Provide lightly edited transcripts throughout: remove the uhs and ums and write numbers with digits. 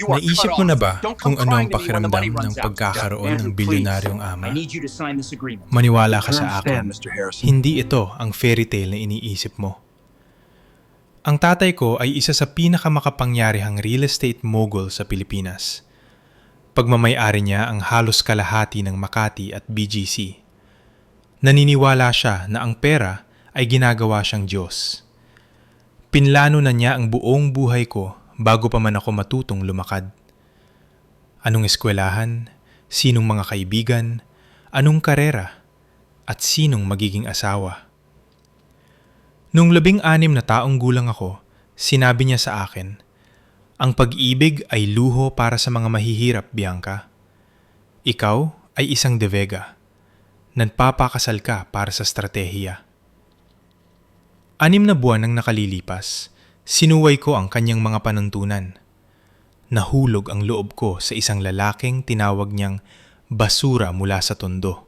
You are cut Naisip mo na off. ba Don't kung come ano ang crying to me when the money pakiramdam ng runs out. pagkakaroon ng Andrew, bilyonaryong please. I ama? need you to sign this agreement. Maniwala ka sa Terms stand, akin, Mr. Harrison. hindi ito ang fairy tale na iniisip mo. Ang tatay ko ay isa sa pinakamakapangyarihang real estate mogul sa Pilipinas. Pagmamay-ari niya ang halos kalahati ng Makati at BGC. Naniniwala siya na ang pera ay ginagawa siyang Diyos. Pinlano na niya ang buong buhay ko bago pa man ako matutong lumakad. Anong eskwelahan, sinong mga kaibigan, anong karera, at sinong magiging asawa. Nung 16 na taong gulang ako, sinabi niya sa akin, "Ang pag-ibig ay luho para sa mga mahihirap, Bianca. Ikaw ay isang De Vega. Nagpapakasal ka para sa stratehiya." 6 na buwan ang nakalilipas, sinuway ko ang kanyang mga panuntunan. Nahulog ang loob ko sa isang lalaking tinawag niyang basura mula sa tondo.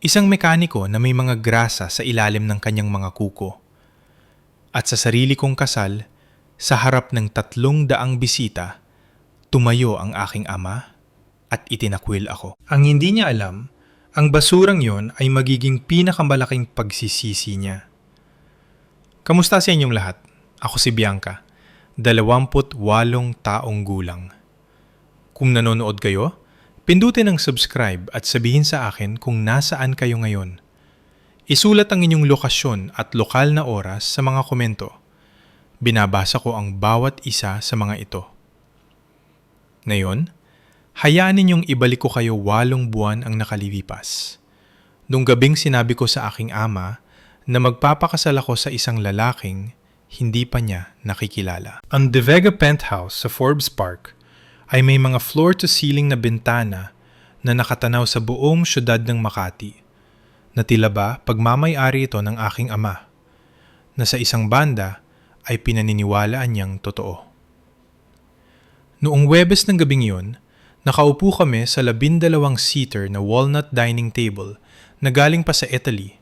Isang mekaniko na may mga grasa sa ilalim ng kanyang mga kuko. At sa sarili kong kasal, sa harap ng 300 bisita, tumayo ang aking ama at itinakwil ako. Ang hindi niya alam, ang basurang yon ay magiging pinakamalaking pagsisisi niya. Kamusta sa inyong lahat? Ako si Bianca, 28 taong gulang. Kung nanonood kayo, pindutin ang subscribe at sabihin sa akin kung nasaan kayo ngayon. Isulat ang inyong lokasyon at lokal na oras sa mga komento. Binabasa ko ang bawat isa sa mga ito. Ngayon, hayaan ninyong ibalik ko kayo 8 buwan ang nakalilipas. Nung gabing sinabi ko sa aking ama na magpapakasal ako sa isang lalaking hindi pa niya nakikilala. Ang De Vega Penthouse sa Forbes Park ay may mga floor-to-ceiling na bintana na nakatanaw sa buong syudad ng Makati, na tila ba pagmamay-ari ito ng aking ama, na sa isang banda ay pinaniniwalaan niyang totoo. Noong Huwebes ng gabing yun, nakaupo kami sa 12-seater na walnut dining table na galing pa sa Italy,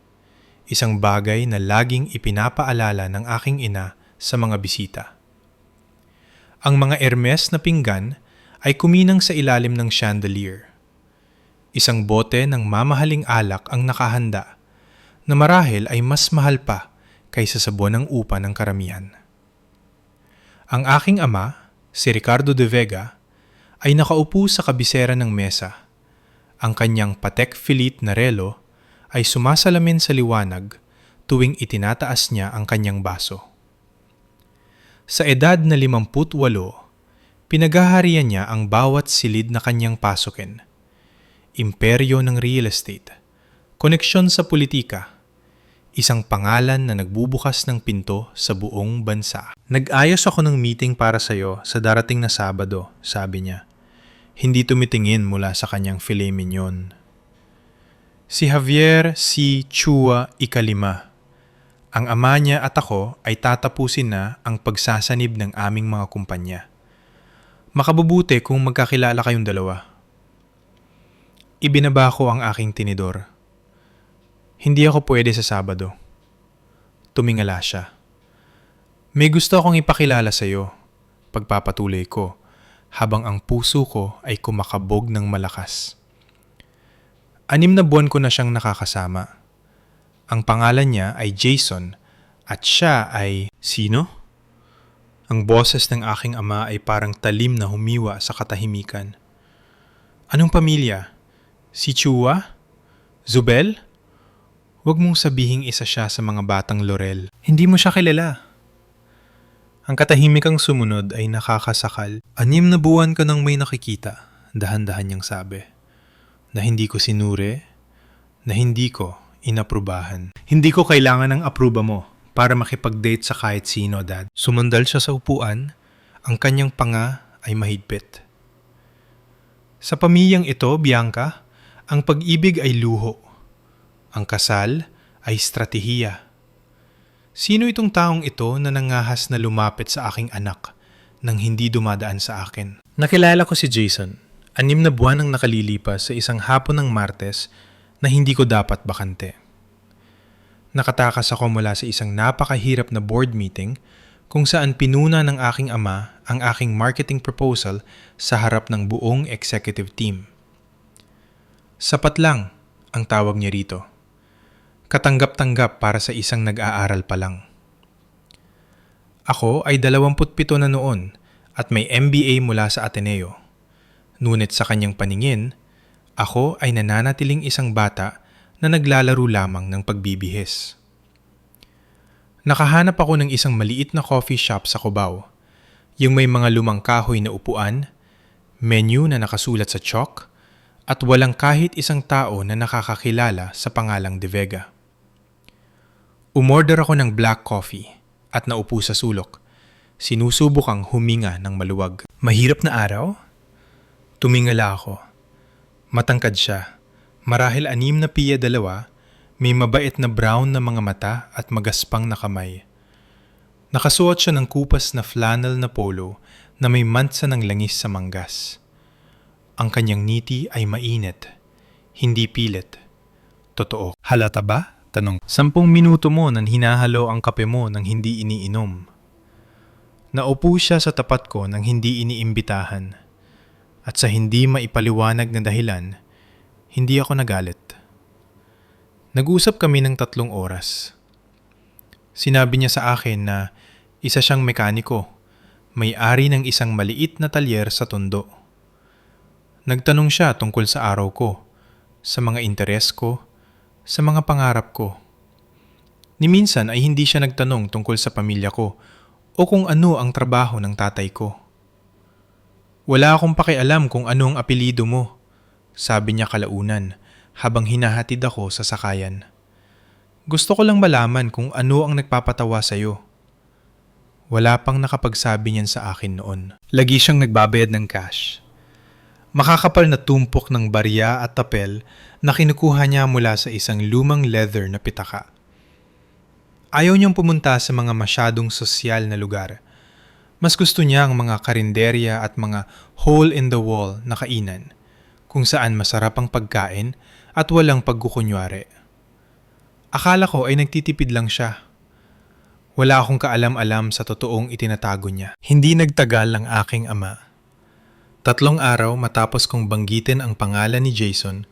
isang bagay na laging ipinapaalala ng aking ina sa mga bisita. Ang mga Hermes na pinggan ay kuminang sa ilalim ng chandelier. Isang bote ng mamahaling alak ang nakahanda, na marahil ay mas mahal pa kaysa sa buwan ng upa ng karamihan. Ang aking ama, si Ricardo De Vega, ay nakaupo sa kabisera ng mesa. Ang kanyang Patek Philippe na relo ay sumasalamin sa liwanag tuwing itinataas niya ang kanyang baso. Sa edad na 58, pinaghaharian niya ang bawat silid na kanyang pasukin. Imperyo ng real estate, koneksyon sa politika, isang pangalan na nagbubukas ng pinto sa buong bansa. "Nag-ayos ako ng meeting para sa'yo sa darating na Sabado," sabi niya. Hindi tumitingin mula sa kanyang filet mignon. Si Javier C. Chua Ikalima. Ang ama niya at ako ay tatapusin na ang pagsasanib ng aming mga kumpanya. Makabubuti kung magkakilala kayong dalawa. Ibinaba ko ang aking tinidor. Hindi ako pwede sa Sabado. Tumingala siya. "May gusto akong ipakilala sa iyo," pagpapatuloy ko, habang ang puso ko ay kumakabog ng malakas. 6 na buwan ko na siyang nakakasama. Ang pangalan niya ay Jason at siya ay... Sino? Ang boses ng aking ama ay parang talim na humiwa sa katahimikan. "Anong pamilya? Si Chua? Zubel? Huwag mong sabihing isa siya sa mga batang Laurel. Hindi mo siya kilala." Ang katahimikang sumunod ay nakakasakal. 6 na buwan ka nang may nakikita, dahan-dahan niyang sabi. Na hindi ko sinure, na hindi ko inaprubahan. "Hindi ko kailangan ng apruba mo para makipag-date sa kahit sino, Dad." Sumandal siya sa upuan, ang kanyang panga ay mahigpit. "Sa pamilyang ito, Bianca, ang pag-ibig ay luho. Ang kasal ay stratehiya. Sino itong taong ito na nangahas na lumapit sa aking anak nang hindi dumadaan sa akin?" Nakilala ko si Jason. 6 na buwan ang nakalilipas sa isang hapon ng Martes na hindi ko dapat bakante. Nakatakas ako mula sa isang napakahirap na board meeting kung saan pinuna ng aking ama ang aking marketing proposal sa harap ng buong executive team. Sapat lang ang tawag niya rito. Katanggap-tanggap para sa isang nag-aaral pa lang. Ako ay 27 na noon at may MBA mula sa Ateneo. Ngunit sa kanyang paningin, ako ay nananatiling isang bata na naglalaro lamang ng pagbibihis. Nakahanap ako ng isang maliit na coffee shop sa Cubao, yung may mga lumang kahoy na upuan, menu na nakasulat sa chalk, at walang kahit isang tao na nakakakilala sa pangalang De Vega. Umorder ako ng black coffee at naupo sa sulok. Sinusubukang huminga ng maluwag. Mahirap na araw? Tumingala ako. Matangkad siya. Marahil 6 na piya 2, may mabait na brown na mga mata at magaspang na kamay. Nakasuot siya ng kupas na flannel na polo na may mantsa ng langis sa manggas. Ang kanyang ngiti ay mainit, hindi pilit. Totoo. Halata ba? Tanong. 10 minuto mo nang hinahalo ang kape mo nang hindi iniinom. Naupo siya sa tapat ko nang hindi iniimbitahan. At sa hindi maipaliwanag na dahilan, hindi ako nagalit. Nag-usap kami ng 3 oras. Sinabi niya sa akin na isa siyang mekaniko, may-ari ng isang maliit na talyer sa Tondo. Nagtanong siya tungkol sa araw ko, sa mga interes ko, sa mga pangarap ko. Ni minsan ay hindi siya nagtanong tungkol sa pamilya ko o kung ano ang trabaho ng tatay ko. Wala akong pakialam kung ano ang apelyido mo, sabi niya kalaunan habang hinahatid ako sa sakayan. Gusto ko lang malaman kung ano ang nagpapatawa sa'yo. Wala pang nakapagsabi niyan sa akin noon. Lagi siyang nagbabayad ng cash. Makakapal na tumpok ng barya at tapel na kinukuha niya mula sa isang lumang leather na pitaka. Ayaw niyang pumunta sa mga masyadong sosyal na lugar. Mas gusto niya ang mga karinderya at mga hole-in-the-wall na kainan, kung saan masarap ang pagkain at walang pagkukunyari. Akala ko ay nagtitipid lang siya. Wala akong kaalam-alam sa totoong itinatago niya. Hindi nagtagal ang aking ama. 3 araw matapos kong banggitin ang pangalan ni Jason,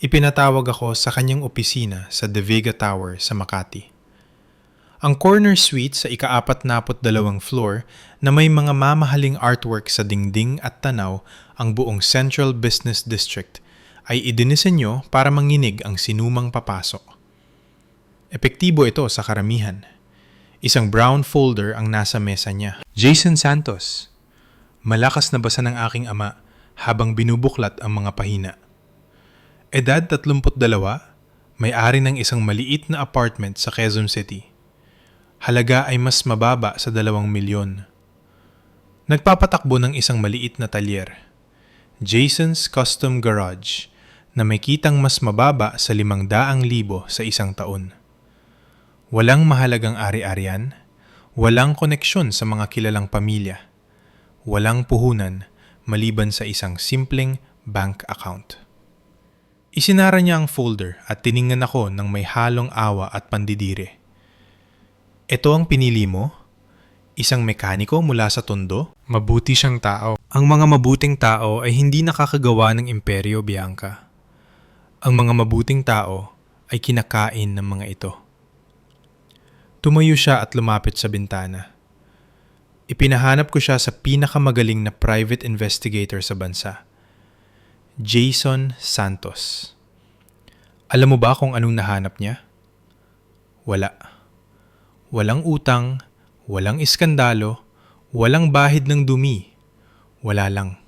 ipinatawag ako sa kanyang opisina sa De Vega Tower sa Makati. Ang corner suite sa ika-42 floor na may mga mamahaling artwork sa dingding at tanaw ang buong Central Business District ay idinisenyo para manginig ang sinumang papasok. Epektibo ito sa karamihan. Isang brown folder ang nasa mesa niya. Jason Santos. Malakas na basa ng aking ama habang binubuklat ang mga pahina. Edad 32, may-ari ng isang maliit na apartment sa Quezon City. Halaga ay mas mababa sa 2 milyon. Nagpapatakbo ng isang maliit na talyer. Jason's Custom Garage na may kitang mas mababa sa 500,000 sa isang taon. Walang mahalagang ari-arian, walang koneksyon sa mga kilalang pamilya. Walang puhunan maliban sa isang simpleng bank account. Isinara niya ang folder at tiningnan ako ng may halong awa at pandidire. Ito ang pinili mo? Isang mekaniko mula sa Tondo? Mabuti siyang tao. Ang mga mabuting tao ay hindi nakakagawa ng imperyo, Bianca. Ang mga mabuting tao ay kinakain ng mga ito. Tumayo siya at lumapit sa bintana. Ipinahanap ko siya sa pinakamagaling na private investigator sa bansa. Jason Santos. Alam mo ba kung anong nahanap niya? Wala. Walang utang, walang iskandalo, walang bahid ng dumi. Wala lang.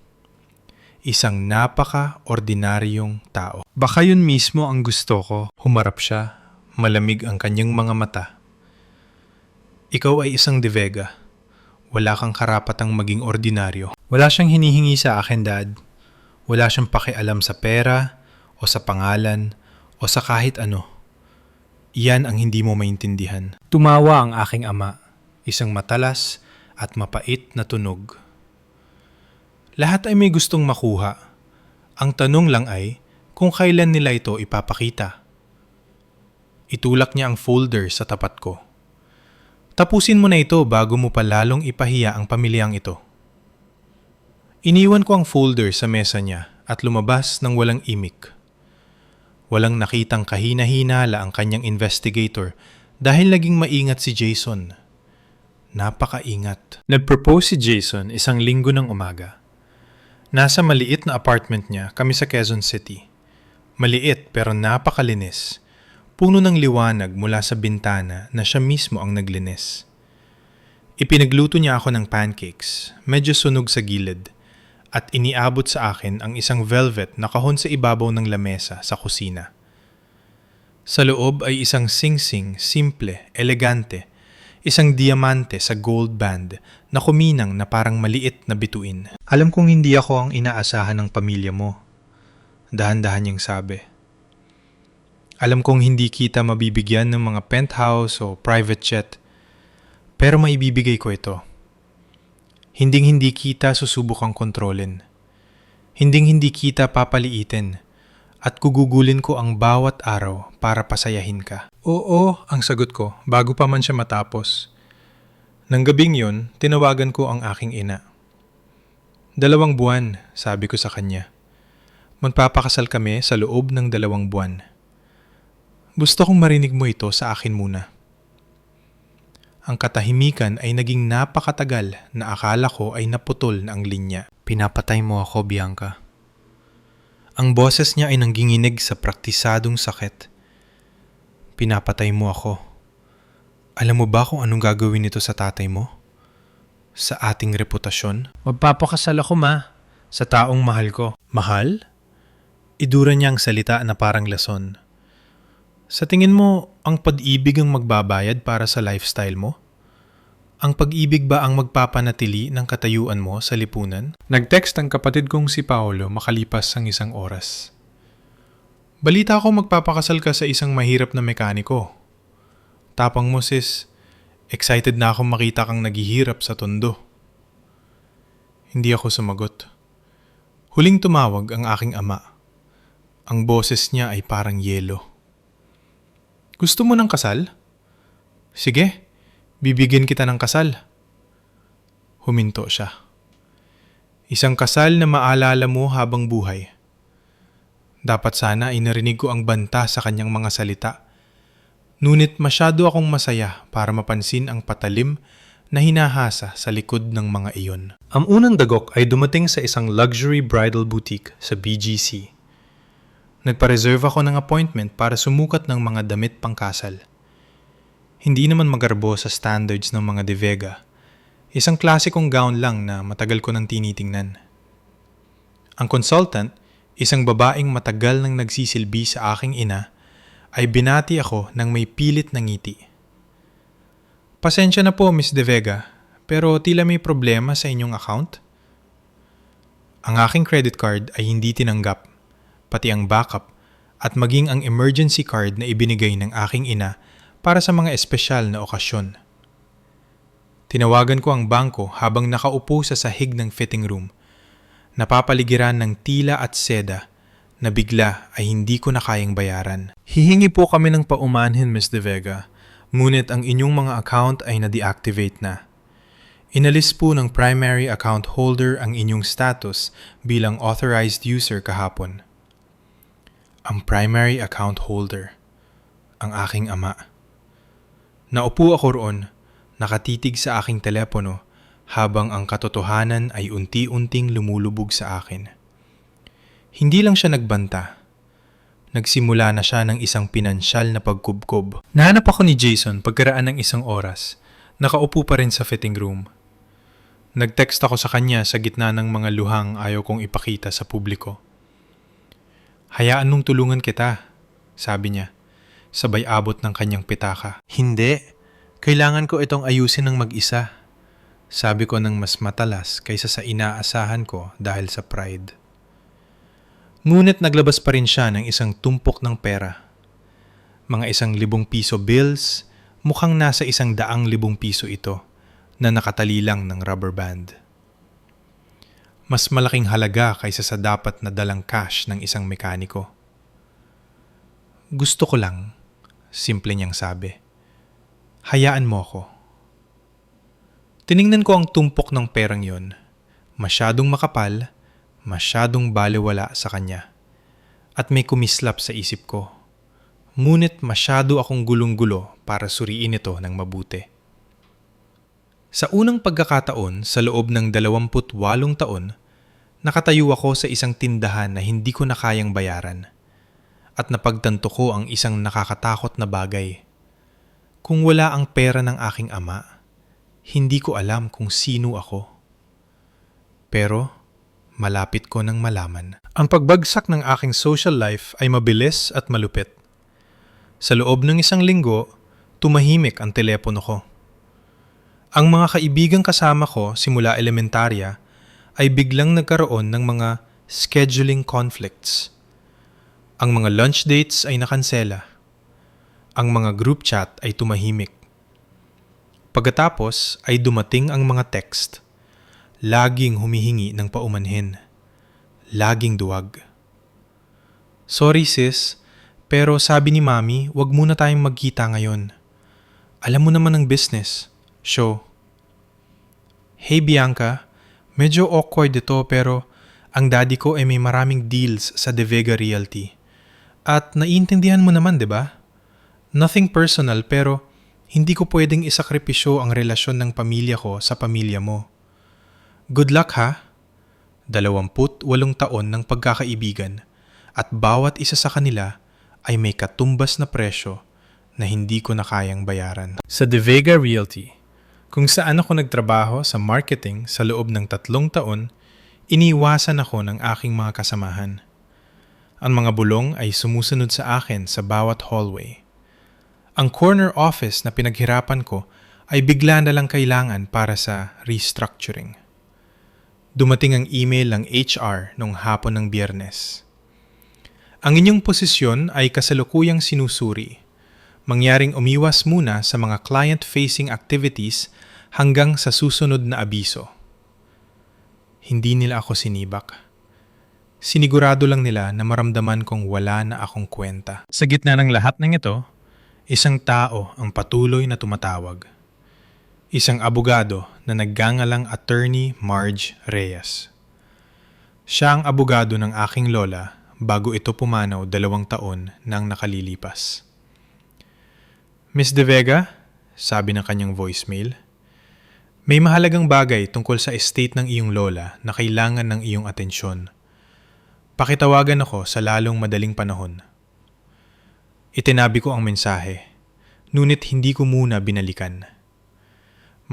Isang napaka-ordinaryong tao. Baka yun mismo ang gusto ko. Humarap siya, malamig ang kanyang mga mata. Ikaw ay isang De Vega. Wala kang karapatang maging ordinaryo. Wala siyang hinihingi sa akin, Dad. Wala siyang pakialam sa pera, o sa pangalan, o sa kahit ano. Iyan ang hindi mo maintindihan. Tumawa ang aking ama, isang matalas at mapait na tunog. Lahat ay may gustong makuha. Ang tanong lang ay kung kailan nila ito ipapakita. Itulak niya ang folder sa tapat ko. Tapusin mo na ito bago mo pa lalong ipahiya ang pamilyang ito. Iniwan ko ang folder sa mesa niya at lumabas ng walang imik. Walang nakitang kahina-hinala ang kanyang investigator dahil naging maingat si Jason. Napakaingat. Nag-propose si Jason 1 linggo ng umaga. Nasa maliit na apartment niya kami sa Quezon City. Maliit pero napakalinis. Puno ng liwanag mula sa bintana na siya mismo ang naglinis. Ipinagluto niya ako ng pancakes, medyo sunog sa gilid, at iniabot sa akin ang isang velvet na kahon sa ibabaw ng lamesa sa kusina. Sa loob ay isang singsing, simple, elegante, isang diamante sa gold band na kuminang na parang maliit na bituin. Alam kong hindi ako ang inaasahan ng pamilya mo. Dahan-dahan niyang sabi. Alam kong hindi kita mabibigyan ng mga penthouse o private jet, pero maibibigay ko ito. Hinding-hindi kita susubukang kontrolin. Hinding-hindi kita papaliitin at gugugulin ko ang bawat araw para pasayahin ka. Oo, ang sagot ko bago pa man siya matapos. Nang gabing yun, tinawagan ko ang aking ina. 2 buwan, sabi ko sa kanya. Magpapakasal kami sa loob ng 2 buwan. Gusto kong marinig mo ito sa akin muna. Ang katahimikan ay naging napakatagal na akala ko ay naputol na ang linya. Pinapatay mo ako, Bianca. Ang boses niya ay nangginginig sa praktisadong sakit. Pinapatay mo ako. Alam mo ba kung anong gagawin nito sa tatay mo? Sa ating reputasyon? Magpapakasal ako, ma. Sa taong mahal ko. Mahal? Idura niya ang salita na parang lason. Sa tingin mo, ang pag-ibig ang magbabayad para sa lifestyle mo? Ang pag-ibig ba ang magpapanatili ng katayuan mo sa lipunan? Nag-text ang kapatid kong si Paolo makalipas ang 1 oras. Balita ko magpapakasal ka sa isang mahirap na mekaniko. Tapang mo sis, excited na akong makita kang naghihirap sa tondo. Hindi ako sumagot. Huling tumawag ang aking ama. Ang boses niya ay parang yelo. Gusto mo ng kasal? Sige, bibigyan kita ng kasal. Huminto siya. Isang kasal na maalala mo habang buhay. Dapat sana ay narinig ko ang banta sa kanyang mga salita. Ngunit masyado akong masaya para mapansin ang patalim na hinahasa sa likod ng mga iyon. Ang unang dagok ay dumating sa isang luxury bridal boutique sa BGC. Nagpa-reserve ako ng appointment para sumukat ng mga damit pangkasal. Hindi naman magarbo sa standards ng mga De Vega. Isang klasikong gown lang na matagal ko nang tinitingnan. Ang consultant, isang babaeng matagal nang nagsisilbi sa aking ina, ay binati ako ng may pilit na ngiti. Pasensya na po, Miss De Vega, pero tila may problema sa inyong account? Ang aking credit card ay hindi tinanggap, pati ang backup at maging ang emergency card na ibinigay ng aking ina para sa mga espesyal na okasyon. Tinawagan ko ang bangko habang nakaupo sa sahig ng fitting room, napapaligiran ng tila at seda na bigla ay hindi ko na kayang bayaran. Hihingi po kami ng paumanhin, Miss De Vega, ngunit ang inyong mga account ay na-deactivate na. Inalis po ng primary account holder ang inyong status bilang authorized user kahapon. Ang primary account holder, ang aking ama. Naupo ako roon, nakatitig sa aking telepono habang ang katotohanan ay unti-unting lumulubog sa akin. Hindi lang siya nagbanta. Nagsimula na siya ng isang pinansyal na pagkubkob. Nahanap ako ni Jason pagkaraan ng 1 oras. Nakaupo pa rin sa fitting room. Nag-text ako sa kanya sa gitna ng mga luhang ayaw kong ipakita sa publiko. Hayaan nung tulungan kita, sabi niya, sabay abot ng kanyang pitaka. Hindi, kailangan ko itong ayusin ng mag-isa, sabi ko ng mas matalas kaysa sa inaasahan ko dahil sa pride. Ngunit naglabas pa rin siya ng isang tumpok ng pera. Mga 1,000 piso bills, mukhang nasa 100,000 piso ito na nakatali lang ng rubber band. Mas malaking halaga kaysa sa dapat na dalang cash ng isang mekaniko. Gusto ko lang, simple niyang sabi. Hayaan mo ako, Tiningnan ko ang tumpok ng perang yon. Masyadong makapal, masyadong balewala sa kanya. At may kumislap sa isip ko. Ngunit masyado akong gulong-gulo para suriin ito ng mabuti. Sa unang pagkakataon sa loob ng 28 taon, nakatayo ako sa isang tindahan na hindi ko na kayang bayaran. At napagtanto ko ang isang nakakatakot na bagay. Kung wala ang pera ng aking ama, hindi ko alam kung sino ako. Pero malapit ko nang malaman. Ang pagbagsak ng aking social life ay mabilis at malupit. Sa loob ng isang linggo, tumahimik ang telepono ko. Ang mga kaibigang kasama ko simula elementarya ay biglang nagkaroon ng mga scheduling conflicts. Ang mga lunch dates ay nakansela. Ang mga group chat ay tumahimik. Pagkatapos ay dumating ang mga text. Laging humihingi ng paumanhin. Laging duwag. Sorry sis, pero sabi ni Mami, wag muna tayong magkita ngayon. Alam mo naman ang business. Show. Hey Bianca, medyo awkward ito pero ang daddy ko ay may maraming deals sa De Vega Realty. At naiintindihan mo naman, di ba? Nothing personal pero hindi ko pwedeng isakripisyo ang relasyon ng pamilya ko sa pamilya mo. Good luck ha? 28 taon ng pagkakaibigan at bawat isa sa kanila ay may katumbas na presyo na hindi ko na kayang bayaran. Sa De Vega Realty, kung saan ako nagtrabaho sa marketing sa loob ng 3 taon, iniwasan ako ng aking mga kasamahan. Ang mga bulong ay sumusunod sa akin sa bawat hallway. Ang corner office na pinaghirapan ko ay bigla na lang kailangan para sa restructuring. Dumating ang email ng HR nung hapon ng Biyernes. Ang inyong posisyon ay kasalukuyang sinusuri. Mangyaring umiwas muna sa mga client-facing activities hanggang sa susunod na abiso. Hindi nila ako sinibak. Sinigurado lang nila na maramdaman kong wala na akong kwenta. Sa gitna ng lahat ng ito, isang tao ang patuloy na tumatawag. Isang abogado na naggangalang Attorney Marge Reyes. Siya ang abogado ng aking lola bago ito pumanaw 2 taon nang nakalilipas. Miss De Vega, sabi ng kanyang voicemail, may mahalagang bagay tungkol sa estate ng iyong lola na kailangan ng iyong atensyon. Pakitawagan ako sa lalong madaling panahon. Itinabi ko ang mensahe, ngunit hindi ko muna binalikan.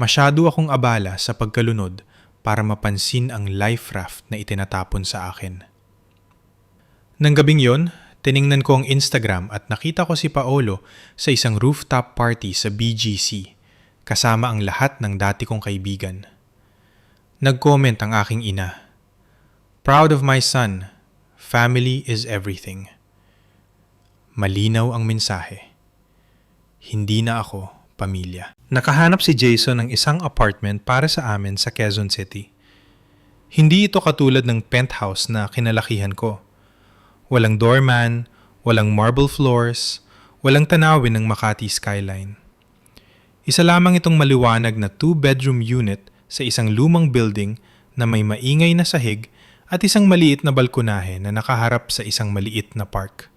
Masyado akong abala sa pagkalunod para mapansin ang life raft na itinatapon sa akin. Nang gabing yon, tiningnan ko ang Instagram at nakita ko si Paolo sa isang rooftop party sa BGC kasama ang lahat ng dati kong kaibigan. Nag-comment ang aking ina. Proud of my son. Family is everything. Malinaw ang mensahe. Hindi na ako pamilya. Nakahanap si Jason ng isang apartment para sa amin sa Quezon City. Hindi ito katulad ng penthouse na kinalakihan ko. Walang doorman, walang marble floors, walang tanawin ng Makati skyline. Isa lamang itong maliwanag na 2-bedroom unit sa isang lumang building na may maingay na sahig at isang maliit na balkonahe na nakaharap sa isang maliit na park.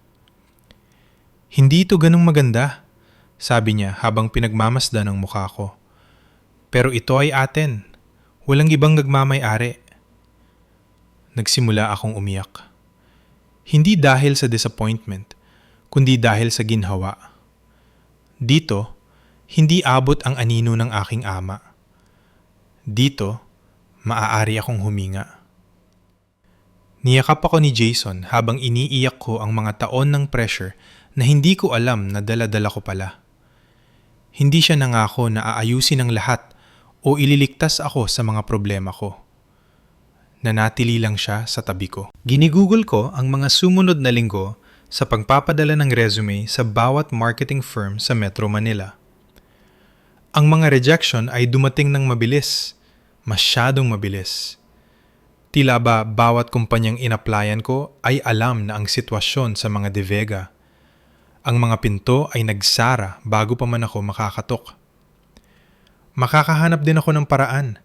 Hindi ito ganong maganda, sabi niya habang pinagmamasdan ang mukha ko. Pero ito ay atin. Walang ibang nagmamay-ari. Nagsimula akong umiyak. Hindi dahil sa disappointment, kundi dahil sa ginhawa. Dito, hindi abot ang anino ng aking ama. Dito, maaari akong huminga. Niyakap ako ni Jason habang iniiyak ko ang mga taon ng pressure na hindi ko alam na dala-dala ko pala. Hindi siya nangako na aayusin ang lahat o ililigtas ako sa mga problema ko. Nanatili lang siya sa tabi ko. Ginigugol ko ang mga sumunod na linggo sa pagpapadala ng resume sa bawat marketing firm sa Metro Manila. Ang mga rejection ay dumating ng mabilis, masyadong mabilis. Tila ba bawat kumpanyang inapplyan ko ay alam na ang sitwasyon sa mga De Vega. Ang mga pinto ay nagsara bago pa man ako makakatok. Makakahanap din ako ng paraan,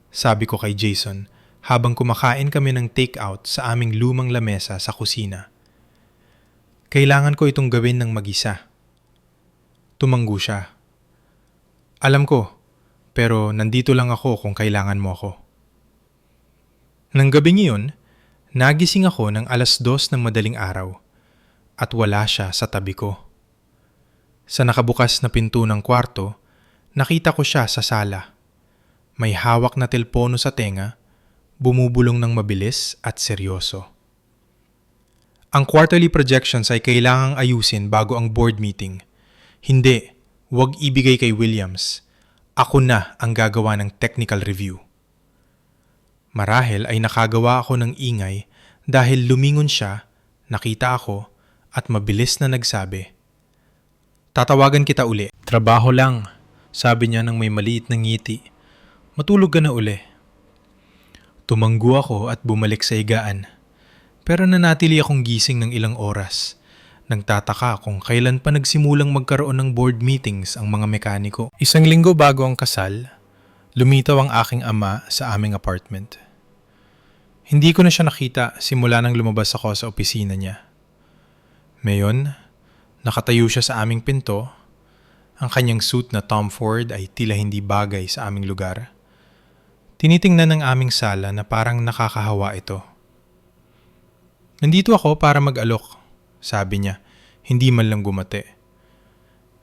sabi ko kay Jason habang kumakain kami ng take-out sa aming lumang lamesa sa kusina. Kailangan ko itong gawin ng mag-isa. Tumanggo siya. Alam ko, pero nandito lang ako kung kailangan mo ako. Nang gabing iyon, nagising ako ng 2:00 ng madaling araw at wala siya sa tabi ko. Sa nakabukas na pinto ng kwarto, nakita ko siya sa sala. May hawak na telpono sa tenga, bumubulong ng mabilis at seryoso. Ang quarterly projections ay kailangang ayusin bago ang board meeting. Hindi, huwag ibigay kay Williams. Ako na ang gagawa ng technical review. Marahil ay nakagawa ako ng ingay dahil lumingon siya, nakita ako at mabilis na nagsabi, "Tatawagan kita uli." "Trabaho lang," sabi niya nang may maliit na ngiti. "Matulog ka na uli." Tumanggo ako at bumalik sa higaan. Pero nanatili akong gising ng ilang oras. Nagtataka kung kailan pa nagsimulang magkaroon ng board meetings ang mga mekaniko. 1 linggo bago ang kasal, lumitaw ang aking ama sa aming apartment. Hindi ko na siya nakita simula nang lumabas ako sa opisina niya. Ngayon, nakatayo siya sa aming pinto. Ang kanyang suit na Tom Ford ay tila hindi bagay sa aming lugar. Tinitingnan ng aming sala na parang nakakahawa ito. "Nandito ako para mag-alok," sabi niya, hindi man lang gumate.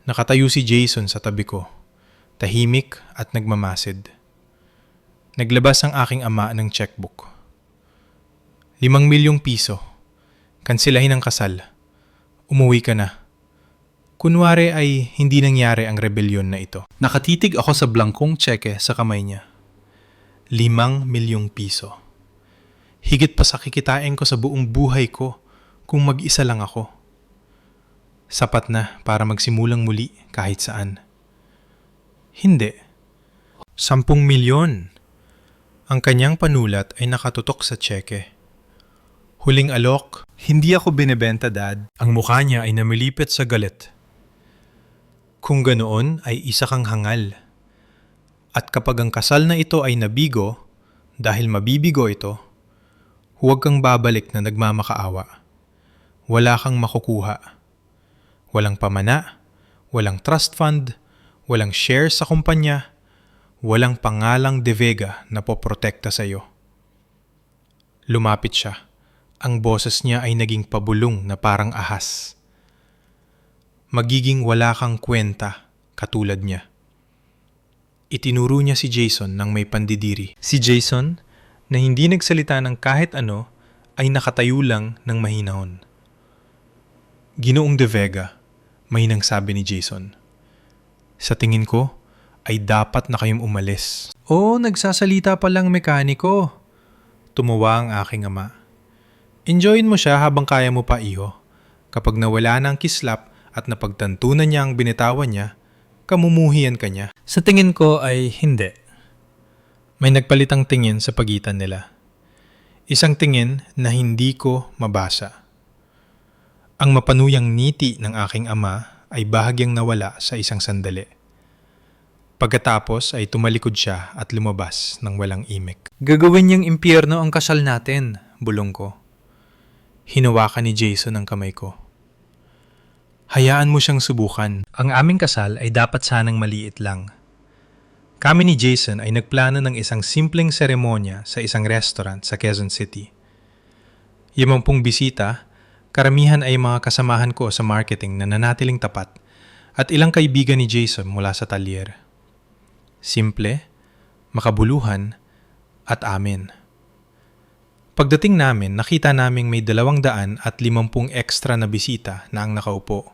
Nakatayo si Jason sa tabi ko, tahimik at nagmamasid. Naglabas ang aking ama ng checkbook. 5 milyong piso. Kansilahin ang kasal. Umuwi ka na. Kunwari ay hindi nangyari ang rebelyon na ito. Nakatitig ako sa blangkong tseke sa kamay niya. 5 milyong piso. Higit pa sa kikitain ko sa buong buhay ko kung mag-isa lang ako. Sapat na para magsimulang muli kahit saan. Hindi. 10 milyon. Ang kanyang panulat ay nakatutok sa tseke. Huling alok, "Hindi ako binebenta, Dad." Ang mukha niya ay namilipit sa galit. Kung ganoon ay isa kang hangal. At kapag ang kasal na ito ay nabigo, dahil mabibigo ito, huwag kang babalik na nagmamakaawa. Wala kang makukuha. Walang pamana, walang trust fund, walang shares sa kumpanya, walang pangalang De Vega na poprotekta sa iyo. Lumapit siya. Ang boses niya ay naging pabulong na parang ahas. Magiging wala kang kwenta katulad niya. Itinuro niya si Jason ng may pandidiri. Si Jason, na hindi nagsalita ng kahit ano, ay nakatayo lang ng mahinahon. "Ginoong De Vega," mahinang sabi ni Jason. "Sa tingin ko, ay dapat na kayong umalis." "Oh, nagsasalita pa lang mekaniko." Tumawa ang aking ama. "Enjoyin mo siya habang kaya mo pa, iho. Kapag nawala na ang kislap at napagtantunan niya ang binitawan niya, kamumuhian ka niya." Sa tingin ko ay hindi. May nagpalitang tingin sa pagitan nila. Isang tingin na hindi ko mabasa. Ang mapanuyang ngiti ng aking ama ay bahagyang nawala sa isang sandali. Pagkatapos ay tumalikod siya at lumabas ng walang imik. "Gagawin niyang impyerno ang kasal natin," bulong ko. Hinawakan ni Jason ang kamay ko. "Hayaan mo siyang subukan. Ang aming kasal ay dapat sanang maliit lang." Kami ni Jason ay nagplano ng isang simpleng seremonya sa isang restaurant sa Quezon City. 50 bisita, karamihan ay mga kasamahan ko sa marketing na nanatiling tapat at ilang kaibigan ni Jason mula sa talyer. Simple, makabuluhan, at amin. Pagdating namin, nakita naming may 250 extra na bisita na ang nakaupo.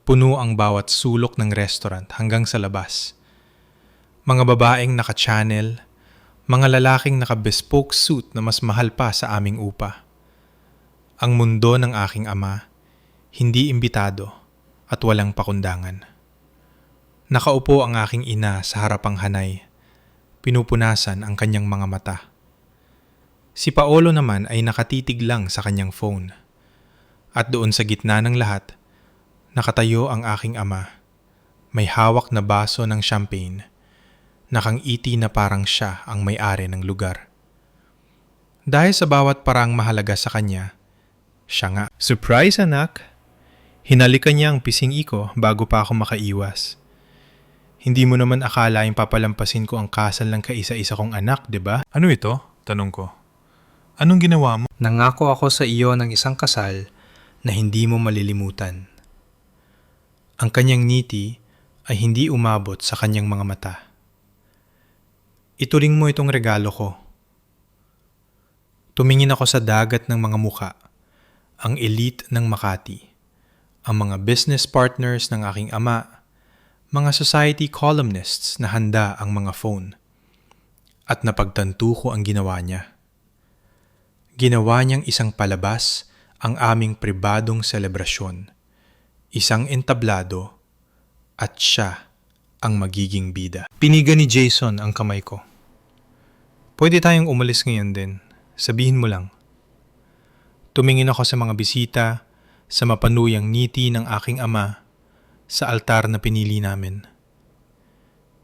Puno ang bawat sulok ng restaurant hanggang sa labas. Mga babaeng naka-channel, mga lalaking naka-bespoke suit na mas mahal pa sa aming upa. Ang mundo ng aking ama, hindi imbitado at walang pakundangan. Nakaupo ang aking ina sa harapang hanay. Pinupunasan ang kanyang mga mata. Si Paolo naman ay nakatitig lang sa kanyang phone. At doon sa gitna ng lahat, nakatayo ang aking ama. May hawak na baso ng champagne nakangiti na parang siya ang may-ari ng lugar. Dahil sa bawat parang mahalaga sa kanya, siya nga. Surprise, anak! Hinalikan niya ang pising iko bago pa ako makaiwas. Hindi mo naman akalaing papalampasin ko ang kasal ng kaisa-isa kong anak, di ba? Ano ito? Tanong ko. Anong ginawa mo? Nangako ako sa iyo ng isang kasal na hindi mo malilimutan. Ang kanyang ngiti ay hindi umabot sa kanyang mga mata. Ituring mo itong regalo ko. Tumingin ako sa dagat ng mga muka, ang elite ng Makati, ang mga business partners ng aking ama, mga society columnists na handa ang mga phone. At napagtanto ko ang ginawa niya. Ginawa niyang isang palabas ang aming pribadong selebrasyon, isang entablado, at siya ang magiging bida. Piniga ni Jason ang kamay ko. Pwede tayong umalis ngayon din. Sabihin mo lang. Tumingin ako sa mga bisita, sa mapanuyang ngiti ng aking ama, sa altar na pinili namin.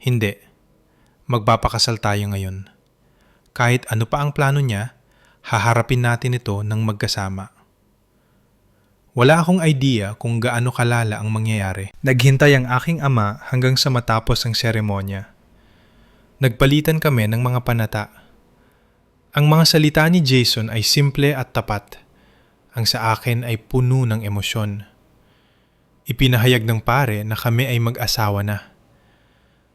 Hindi. Magpapakasal tayo ngayon. Kahit ano pa ang plano niya, haharapin natin ito ng magkasama. Wala akong idea kung gaano kalala ang mangyayari. Naghintay ang aking ama hanggang sa matapos ang seremonya. Nagpalitan kami ng mga panata. Ang mga salita ni Jason ay simple at tapat. Ang sa akin ay puno ng emosyon. Ipinahayag ng pare na kami ay mag-asawa na.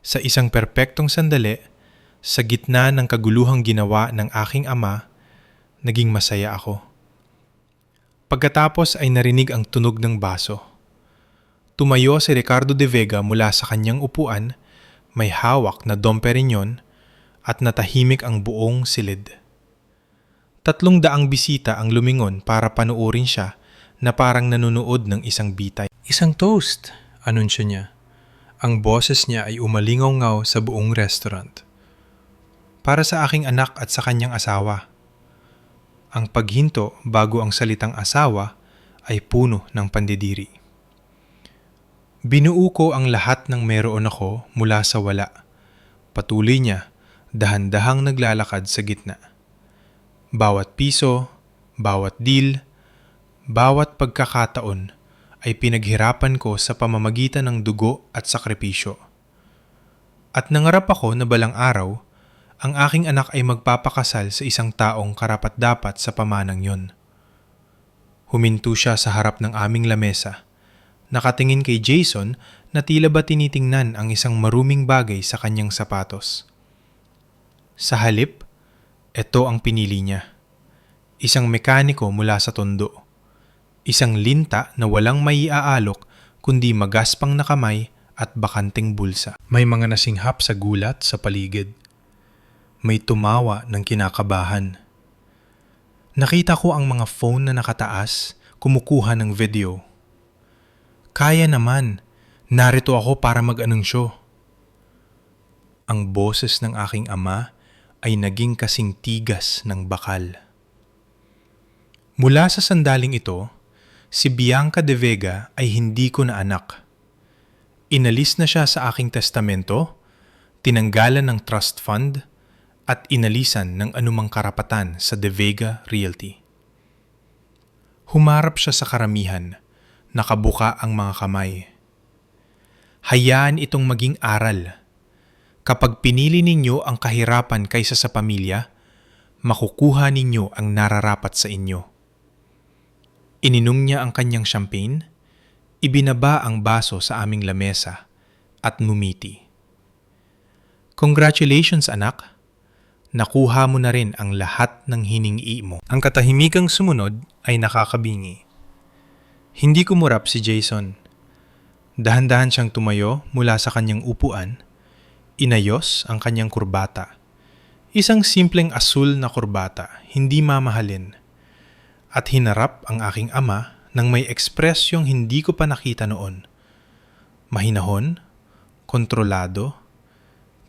Sa isang perpektong sandali, sa gitna ng kaguluhang ginawa ng aking ama, naging masaya ako. Pagkatapos ay narinig ang tunog ng baso. Tumayo si Ricardo de Vega mula sa kanyang upuan, may hawak na Dom Perignon at natahimik ang buong silid. 300 bisita ang lumingon para panuorin siya na parang nanonood ng isang bitay. Isang toast, anunsyo niya. Ang boses niya ay umalingaw-ngaw sa buong restaurant. Para sa aking anak at sa kanyang asawa. Ang paghinto bago ang salitang asawa ay puno ng pandidiri. Binuo ko ang lahat ng meron ako mula sa wala. Patuloy niya, dahan-dahang naglalakad sa gitna. Bawat piso, bawat deal, bawat pagkakataon ay pinaghirapan ko sa pamamagitan ng dugo at sakripisyo. At nangarap ako na balang araw, ang aking anak ay magpapakasal sa isang taong karapat-dapat sa pamanang yon. Huminto siya sa harap ng aming lamesa, nakatingin kay Jason na tila ba tinitingnan ang isang maruming bagay sa kanyang sapatos. Sa halip, ito ang pinili niya. Isang mekaniko mula sa Tondo. Isang linta na walang maiaalok kundi magaspang na kamay at bakanting bulsa. May mga nasinghap sa gulat sa paligid. May tumawa ng kinakabahan. Nakita ko ang mga phone na nakataas, kumukuha ng video. Kaya naman, narito ako para mag-anunsyo. Ang boses ng aking ama ay naging kasing tigas ng bakal. Mula sa sandaling ito, si Bianca de Vega ay hindi ko na anak. Inalis na siya sa aking testamento, tinanggalan ng trust fund, at inalisan ng anumang karapatan sa De Vega Realty. Humarap siya sa karamihan, nakabuka ang mga kamay. Hayaan itong maging aral. Kapag pinili ninyo ang kahirapan kaysa sa pamilya, makukuha ninyo ang nararapat sa inyo. Ininom niya ang kanyang champagne, ibinaba ang baso sa aming lamesa, at ngumiti. Congratulations, anak! Nakuha mo na rin ang lahat ng hiningi mo. Ang katahimikang sumunod ay nakakabingi. Hindi kumurap si Jason. Dahan-dahan siyang tumayo mula sa kanyang upuan, inayos ang kanyang kurbata. Isang simpleng asul na kurbata, hindi mamahalin. At hinarap ang aking ama nang may ekspresyong hindi ko pa nakita noon. Mahinahon, kontrolado,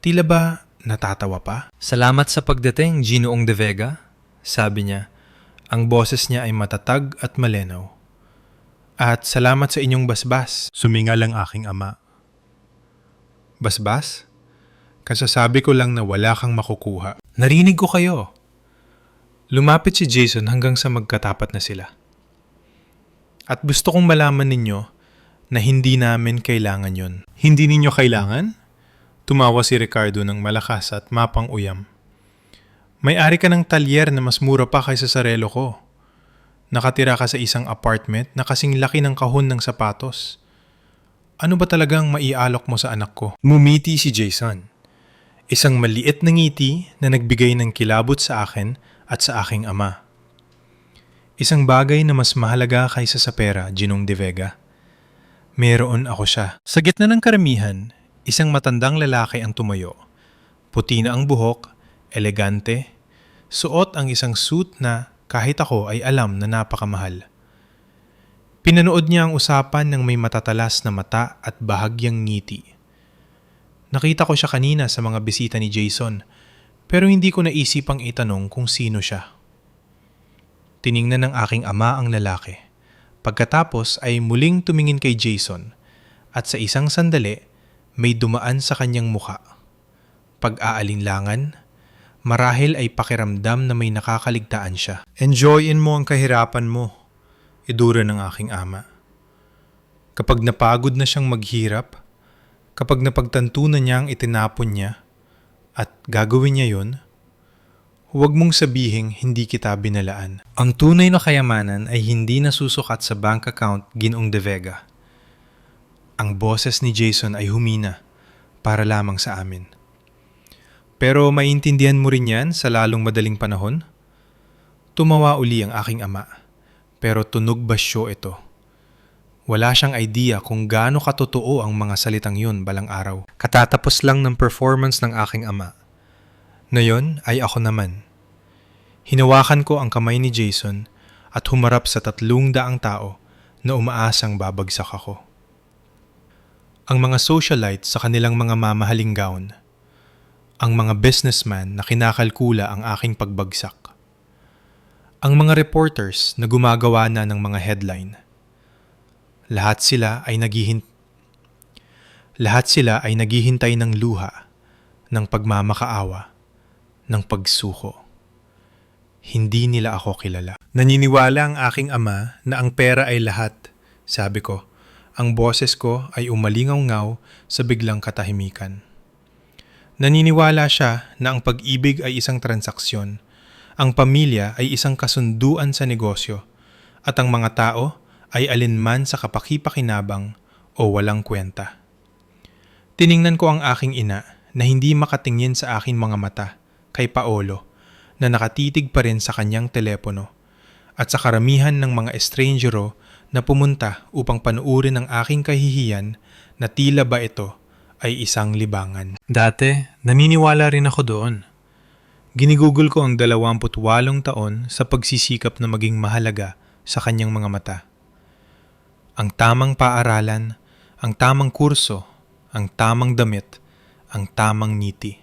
tila ba natatawa pa? Salamat sa pagdating, Ginoong de Vega, sabi niya. Ang boses niya ay matatag at malinaw. At salamat sa inyong basbas. Sumingal ang aking ama. Basbas? Kasasabi ko lang na wala kang makukuha. Narinig ko kayo. Lumapit si Jason hanggang sa magkatapat na sila. At gusto kong malaman ninyo na hindi namin kailangan yon. Hindi ninyo kailangan? Tumawa si Ricardo ng malakas at mapang uyam. May-ari ka ng talyer na mas mura pa kaysa sa relo ko. Nakatira ka sa isang apartment na kasing laki ng kahon ng sapatos. Ano ba talagang maialok mo sa anak ko? Mumiti si Jason. Isang maliit na ngiti na nagbigay ng kilabot sa akin at sa aking ama. Isang bagay na mas mahalaga kaysa sa pera, Ginong De Vega. Meron ako siya. Sa gitna ng karamihan, isang matandang lalaki ang tumayo. Puti na ang buhok, elegante, suot ang isang suit na kahit ako ay alam na napakamahal. Pinanood niya ang usapan ng may matatalas na mata at bahagyang ngiti. Nakita ko siya kanina sa mga bisita ni Jason, pero hindi ko naisipang itanong kung sino siya. Tiningnan ng aking ama ang lalaki. Pagkatapos ay muling tumingin kay Jason at sa isang sandali may dumaan sa kanyang muka. Pag-aalinlangan, marahil ay pakiramdam na may nakakaligtaan siya. Enjoyin mo ang kahirapan mo, idura ng aking ama. Kapag napagod na siyang maghirap, kapag napagtanto na niya ang itinapon niya at gagawin niya yon, huwag mong sabihing hindi kita binalaan. Ang tunay na kayamanan ay hindi nasusukat sa bank account, Ginong De Vega. Ang boses ni Jason ay humina para lamang sa amin. Pero maintindihan mo rin yan sa lalong madaling panahon? Tumawa uli ang aking ama, pero tunog basyo ito. Wala siyang idea kung gaano katotoo ang mga salitang yun balang araw. Katatapos lang ng performance ng aking ama. Ngayon ay ako naman. Hinawakan ko ang kamay ni Jason at humarap sa 300 tao na umaasang babagsak ako. Ang mga socialite sa kanilang mga mamahaling gown. Ang mga businessman na kinakalkula ang aking pagbagsak. Ang mga reporters na gumagawa na ng mga headline. Lahat sila ay naghihintay ng luha, ng pagmamakaawa, ng pagsuko. Hindi nila ako kilala. Naniniwala ang aking ama na ang pera ay lahat, sabi ko. Ang boses ko ay umalingaw-ngaw sa biglang katahimikan. Naniniwala siya na ang pag-ibig ay isang transaksyon, ang pamilya ay isang kasunduan sa negosyo, at ang mga tao ay alinman sa kapakipakinabang o walang kwenta. Tiningnan ko ang aking ina na hindi makatingin sa aking mga mata kay Paolo na nakatitig pa rin sa kanyang telepono at sa karamihan ng mga estrangero na pumunta upang panuurin ang aking kahihiyan na tila ba ito ay isang libangan. Dati, naniniwala rin ako doon. Ginigugol ko ang 28 taon sa pagsisikap na maging mahalaga sa kanyang mga mata. Ang tamang paaralan, ang tamang kurso, ang tamang damit, ang tamang ngiti.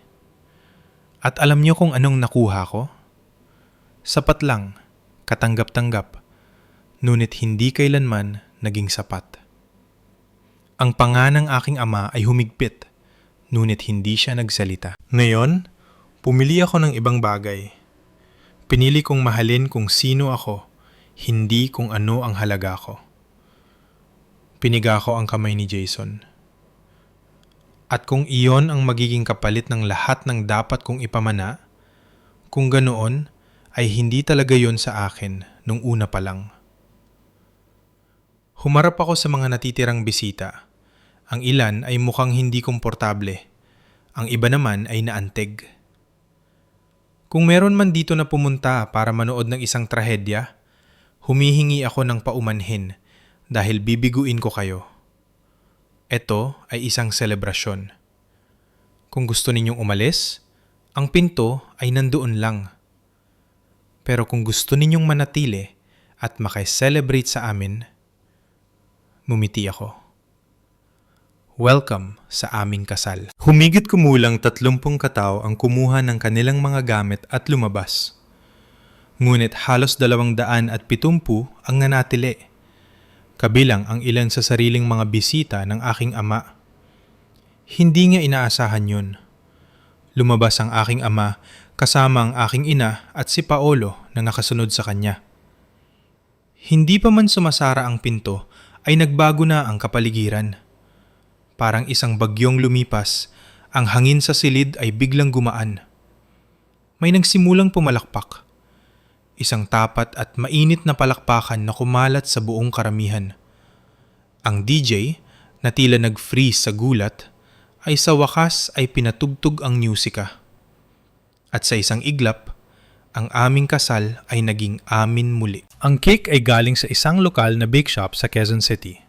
At alam niyo kung anong nakuha ko? Sapat lang, katanggap-tanggap, ngunit hindi kailanman naging sapat. Ang panga ng aking ama ay humigpit, ngunit hindi siya nagsalita. Ngayon, pumili ako ng ibang bagay. Pinili kong mahalin kung sino ako, hindi kung ano ang halaga ko. Piniga ko ang kamay ni Jason. At kung iyon ang magiging kapalit ng lahat ng dapat kong ipamana, kung ganoon ay hindi talaga yon sa akin nung una pa lang. Humarap ako sa mga natitirang bisita. Ang ilan ay mukhang hindi komportable. Ang iba naman ay naantig. Kung meron man dito na pumunta para manood ng isang trahedya, humihingi ako ng paumanhin dahil bibiguin ko kayo. Ito ay isang selebrasyon. Kung gusto ninyong umalis, ang pinto ay nandoon lang. Pero kung gusto ninyong manatili at makiselebrate sa amin, mumiti ako. Welcome sa aming kasal. Humigit kumulang 30 katao ang kumuha ng kanilang mga gamit at lumabas. Ngunit halos 270 ang nanatili. Kabilang ang ilan sa sariling mga bisita ng aking ama. Hindi niya inaasahan yun. Lumabas ang aking ama kasama ang aking ina at si Paolo na nakasunod sa kanya. Hindi pa man sumasara ang pinto ay nagbago na ang kapaligiran. Parang isang bagyong lumipas, ang hangin sa silid ay biglang gumaan. May nagsimulang pumalakpak. Isang tapat at mainit na palakpakan na kumalat sa buong karamihan. Ang DJ, na tila nag-freeze sa gulat, ay sa wakas ay pinatugtog ang musika. At sa isang iglap, ang aming kasal ay naging amin muli. Ang cake ay galing sa isang lokal na bake shop sa Quezon City.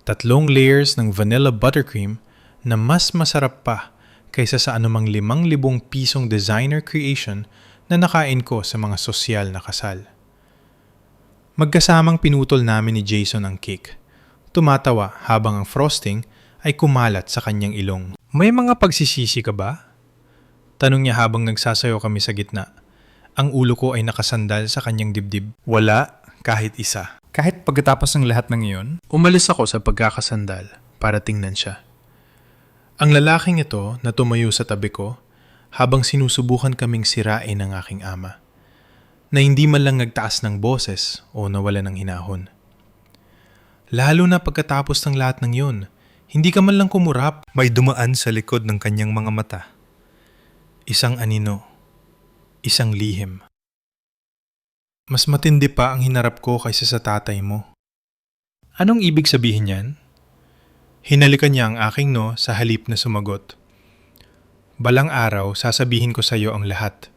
3 layers ng vanilla buttercream na mas masarap pa kaysa sa anumang 5,000 pisong designer creation na nakain ko sa mga sosyal na kasal. Magkasamang pinutol namin ni Jason ang cake. Tumatawa habang ang frosting ay kumalat sa kanyang ilong. May mga pagsisisi ka ba? Tanong niya habang nagsasayaw kami sa gitna. Ang ulo ko ay nakasandal sa kanyang dibdib. Wala kahit isa. Kahit pagkatapos ng lahat ng iyon, umalis ako sa pagkakasandal para tingnan siya. Ang lalaking ito na tumayo sa tabi ko habang sinusubukan kaming sirain ng aking ama, na hindi man lang nagtaas ng boses o nawala ng hinahon. Lalo na pagkatapos ng lahat ng iyon, hindi ka man lang kumurap. May dumaan sa likod ng kanyang mga mata. Isang anino. Isang lihim. Mas matindi pa ang hinarap ko kaysa sa tatay mo. Anong ibig sabihin niyan? Hinalikan niya ang aking no sa halip na sumagot. Balang araw, sasabihin ko sa iyo ang lahat.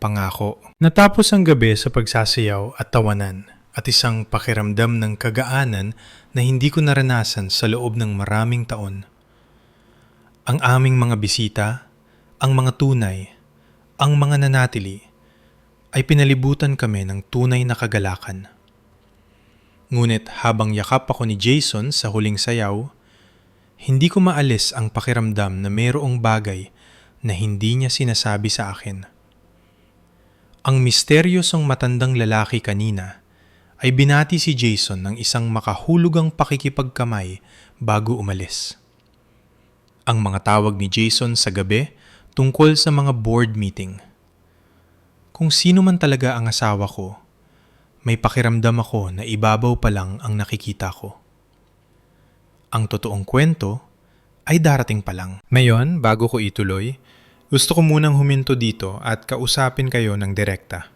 Pangako. Natapos ang gabi sa pagsasayaw at tawanan at isang pakiramdam ng kagaanan na hindi ko naranasan sa loob ng maraming taon. Ang aming mga bisita, ang mga tunay, ang mga nanatili, ay pinalibutan kami ng tunay na kagalakan. Ngunit habang yakap ako ni Jason sa huling sayaw, hindi ko maalis ang pakiramdam na mayroong bagay na hindi niya sinasabi sa akin. Ang misteryosong matandang lalaki kanina ay binati si Jason ng isang makahulugang pakikipagkamay bago umalis. Ang mga tawag ni Jason sa gabi tungkol sa mga board meeting. Kung sino man talaga ang asawa ko, may pakiramdam ako na ibabaw pa lang ang nakikita ko. Ang totoong kwento ay darating pa lang. Ngayon, bago ko ituloy, gusto ko munang huminto dito at kausapin kayo ng direkta.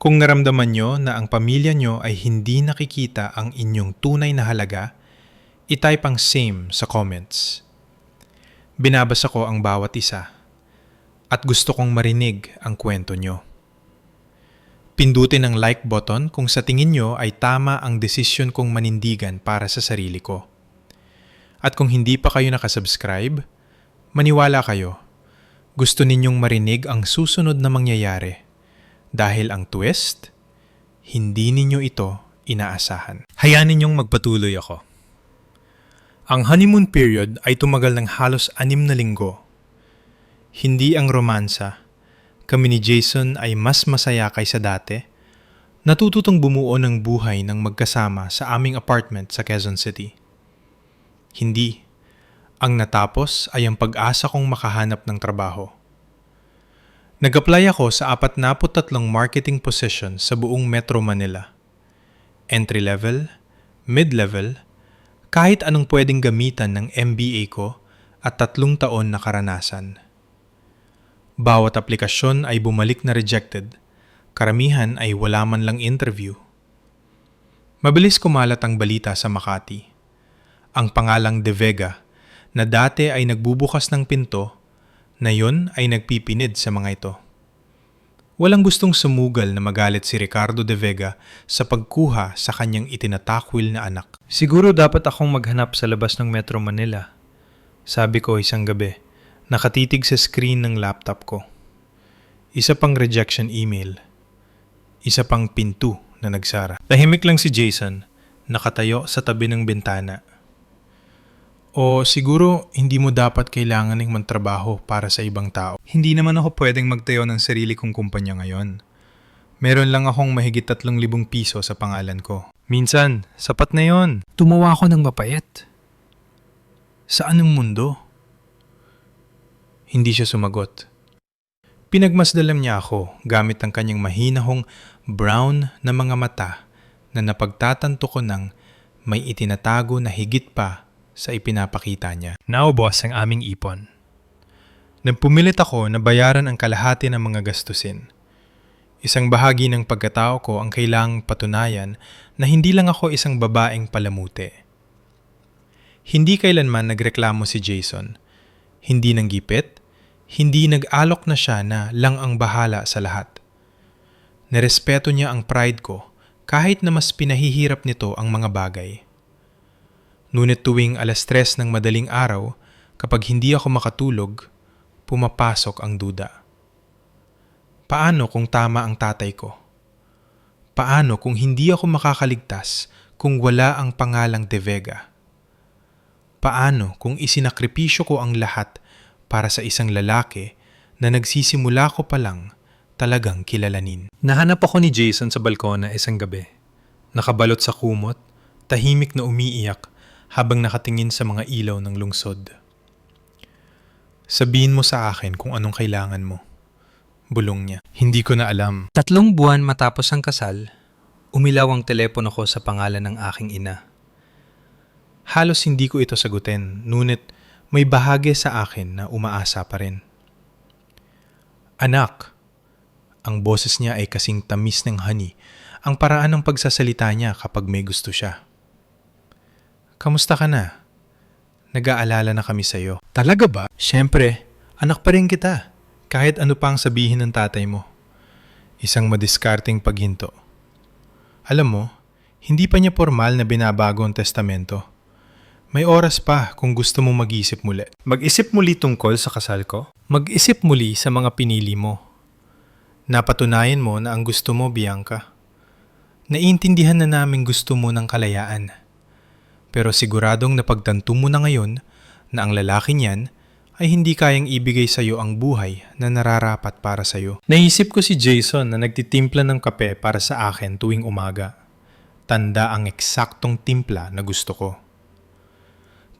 Kung naramdaman nyo na ang pamilya nyo ay hindi nakikita ang inyong tunay na halaga, itype ang same sa comments. Binabasa ko ang bawat isa at gusto kong marinig ang kwento nyo. Pindutin ang like button kung sa tingin nyo ay tama ang desisyon kong manindigan para sa sarili ko. At kung hindi pa kayo nakasubscribe, maniwala kayo. Gusto ninyong marinig ang susunod na mangyayari dahil ang twist, hindi ninyo ito inaasahan. Hayaan ninyong magpatuloy ako. Ang honeymoon period ay tumagal ng halos 6 na linggo. Hindi ang romansa. Kami ni Jason ay mas masaya kaysa dati. Natututong bumuo ng buhay ng magkasama sa aming apartment sa Quezon City. Hindi. Ang natapos ay ang pag-asa kong makahanap ng trabaho. Nag-apply ako sa 43 marketing position sa buong Metro Manila. Entry-level, mid-level, kahit anong pwedeng gamitan ng MBA ko at 3 taon na karanasan. Bawat aplikasyon ay bumalik na rejected. Karamihan ay wala man lang interview. Mabilis kumalat ang balita sa Makati. Ang pangalang De Vega na dati ay nagbubukas ng pinto, na yon ay nagpipinid sa mga ito. Walang gustong sumugal na magalit si Ricardo De Vega sa pagkuha sa kanyang itinatakwil na anak. Siguro dapat akong maghanap sa labas ng Metro Manila. Sabi ko isang gabi, nakatitig sa screen ng laptop ko. Isa pang rejection email. Isa pang pinto na nagsara. Tahimik lang si Jason, nakatayo sa tabi ng bintana. O siguro hindi mo dapat kailangan ng magtrabaho para sa ibang tao. Hindi naman ako pwedeng magtayo ng sarili kong kumpanya ngayon. Meron lang akong mahigit 3,000 piso sa pangalan ko. Minsan, sapat na yon. Tumawa ako ng mapait. Sa anong mundo? Hindi siya sumagot. Pinagmasdalan niya ako gamit ang kanyang mahinahong brown na mga mata na napagtatanto ko ng may itinatago na higit pa sa ipinapakita niya. Naubos ang aming ipon. Nagpumilit ako na bayaran ang kalahati ng mga gastusin. Isang bahagi ng pagkatao ko ang kailangang patunayan na hindi lang ako isang babaeng palamute. Hindi kailanman nagreklamo si Jason. Hindi nanggipit, hindi nag-alok na siya na lang ang bahala sa lahat. Nerespeto niya ang pride ko kahit na mas pinahihirap nito ang mga bagay. Ngunit tuwing 3:00 ng madaling araw, kapag hindi ako makatulog, pumapasok ang duda. Paano kung tama ang tatay ko? Paano kung hindi ako makakaligtas kung wala ang pangalang De Vega? Paano kung isinakripisyo ko ang lahat para sa isang lalaki na nagsisimula ko pa lang talagang kilalanin? Nahanap ako ni Jason sa balkona isang gabi. Nakabalot sa kumot, tahimik na umiiyak habang nakatingin sa mga ilaw ng lungsod. Sabihin mo sa akin kung anong kailangan mo. Bulong niya. Hindi ko na alam. 3 buwan matapos ang kasal, umilaw ang telepono ko sa pangalan ng aking ina. Halos hindi ko ito sagutin, ngunit may bahagi sa akin na umaasa pa rin. Anak, ang boses niya ay kasing tamis ng honey, ang paraan ng pagsasalita niya kapag may gusto siya. Kamusta ka na? Nag-aalala na kami sa'yo. Talaga ba? Siyempre, anak pa rin kita. Kahit ano pa ang sabihin ng tatay mo. Isang madiskarteng paghinto. Alam mo, hindi pa niya formal na binabago ang testamento. May oras pa kung gusto mo mag-isip muli. Mag-isip muli tungkol sa kasal ko? Mag-isip muli sa mga pinili mo. Napatunayan mo na ang gusto mo, Bianca. Naiintindihan na namin gusto mo ng kalayaan. Pero siguradong napagtanto mo na ngayon na ang lalaki niyan ay hindi kayang ibigay sa iyo ang buhay na nararapat para sa iyo. Naisip ko si Jason na nagtitimpla ng kape para sa akin tuwing umaga. Tanda ang eksaktong timpla na gusto ko.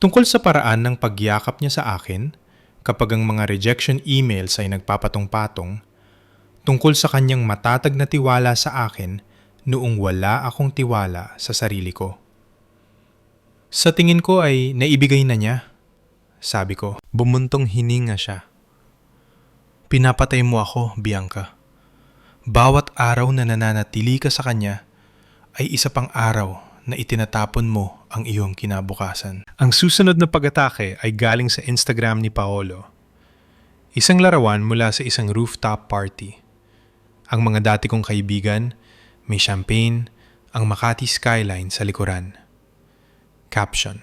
Tungkol sa paraan ng pagyakap niya sa akin kapag ang mga rejection emails ay nagpapatong-patong, tungkol sa kanyang matatag na tiwala sa akin noong wala akong tiwala sa sarili ko. Sa tingin ko ay naibigay na niya, sabi ko. Bumuntong hininga siya. Pinapatay mo ako, Bianca. Bawat araw na nananatili ka sa kanya ay isa pang araw na itinatapon mo ang iyong kinabukasan. Ang susunod na pag-atake ay galing sa Instagram ni Paolo. Isang larawan mula sa isang rooftop party. Ang mga dati kong kaibigan, may champagne, ang Makati skyline sa likuran. Caption: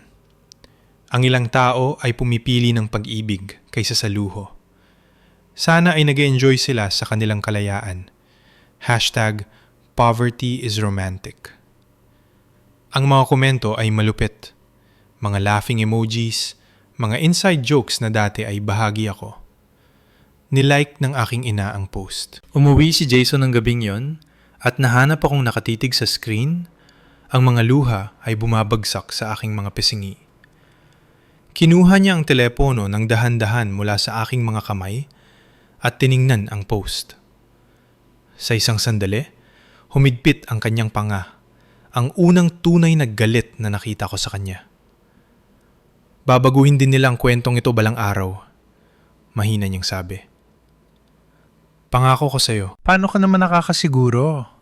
ang ilang tao ay pumipili ng pag-ibig kaysa sa luho. Sana ay nag-enjoy sila sa kanilang kalayaan. #poverty is romantic. Ang mga komento ay malupit. Mga laughing emojis, mga inside jokes na dati ay bahagi ako. Nilike ng aking ina ang post. Umuwi si Jason ng gabing yon at nahanap akong nakatitig sa screen. Ang mga luha ay bumabagsak sa aking mga pisingi. Kinuha niya ang telepono ng dahan-dahan mula sa aking mga kamay at tiningnan ang post. Sa isang sandali, humigpit ang kanyang panga, ang unang tunay na galit na nakita ko sa kanya. Babaguhin din nila ang kwentong ito balang araw, mahina niyang sabi. Pangako ko sa'yo. Paano ka naman nakakasiguro?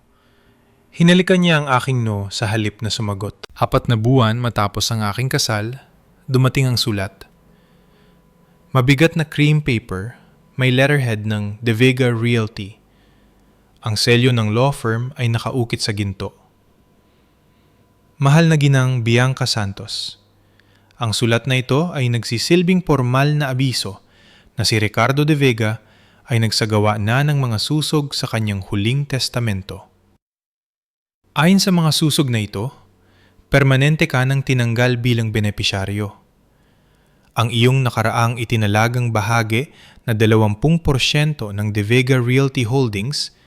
Hinalikan niya ang aking no sa halip na sumagot. 4 na buwan matapos ang aking kasal, dumating ang sulat. Mabigat na cream paper, may letterhead ng De Vega Realty. Ang selyo ng law firm ay nakaukit sa ginto. Mahal na ginang Bianca Santos. Ang sulat na ito ay nagsisilbing formal na abiso na si Ricardo De Vega ay nagsagawa na ng mga susog sa kanyang huling testamento. Ayon sa mga susog na ito, permanente ka nang tinanggal bilang benepisyaryo. Ang iyong nakaraang itinalagang bahagi na 20% ng De Vega Realty Holdings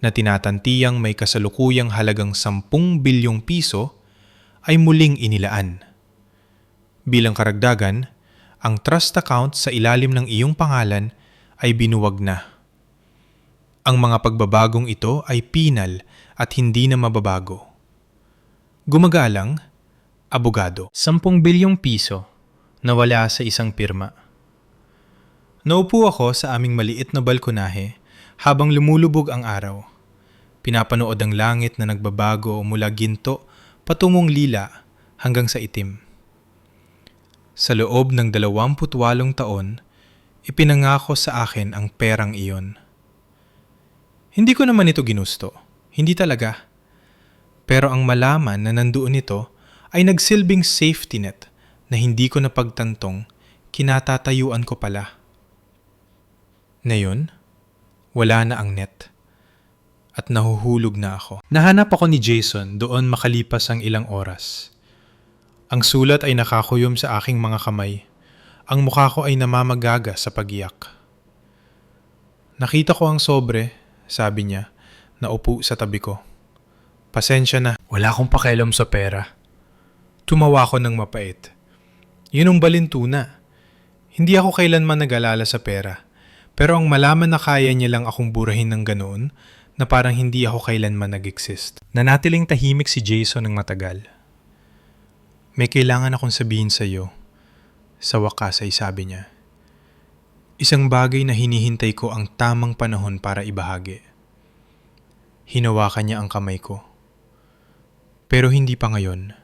na tinatantiyang may kasalukuyang halagang 10 bilyong piso ay muling inilaan. Bilang karagdagan, Ang trust account sa ilalim ng iyong pangalan ay binuwag na. Ang mga pagbabagong ito ay penal at hindi na mababago. Gumagalang, abogado. 10 bilyong piso na wala sa isang pirma. Naupo ako sa aming maliit na balkonahe habang lumulubog ang araw. Pinapanood ang langit na nagbabago mula ginto patungong lila hanggang sa itim. Sa loob ng 28 taon, ipinangako sa akin ang perang iyon. Hindi ko naman ito ginusto. Hindi talaga. Pero ang malaman na nandoon ito ay nagsilbing safety net na hindi ko napagtantong kinatatayuan ko pala. Ngayon, wala na ang net. At nahuhulog na ako. Nahanap ako ni Jason doon makalipas ang ilang oras. Ang sulat ay nakakuyom sa aking mga kamay. Ang mukha ko ay namamagaga sa pagiyak. Nakita ko ang sobre, sabi niya, na upo sa tabi ko. Pasensya na. Wala akong pakialam sa pera. Tumawa ko ng mapait. Yun ang balintuna. Hindi ako kailanman nag-alala sa pera. Pero ang malaman na kaya niya lang akong burahin ng ganoon, na parang hindi ako kailanman nag-exist. Nanatiling tahimik si Jason ng matagal. May kailangan akong sabihin sa iyo. Sa wakas ay sabi niya. Isang bagay na hinihintay ko ang tamang panahon para ibahagi. Hinawakan niya ang kamay ko. Pero hindi pa ngayon.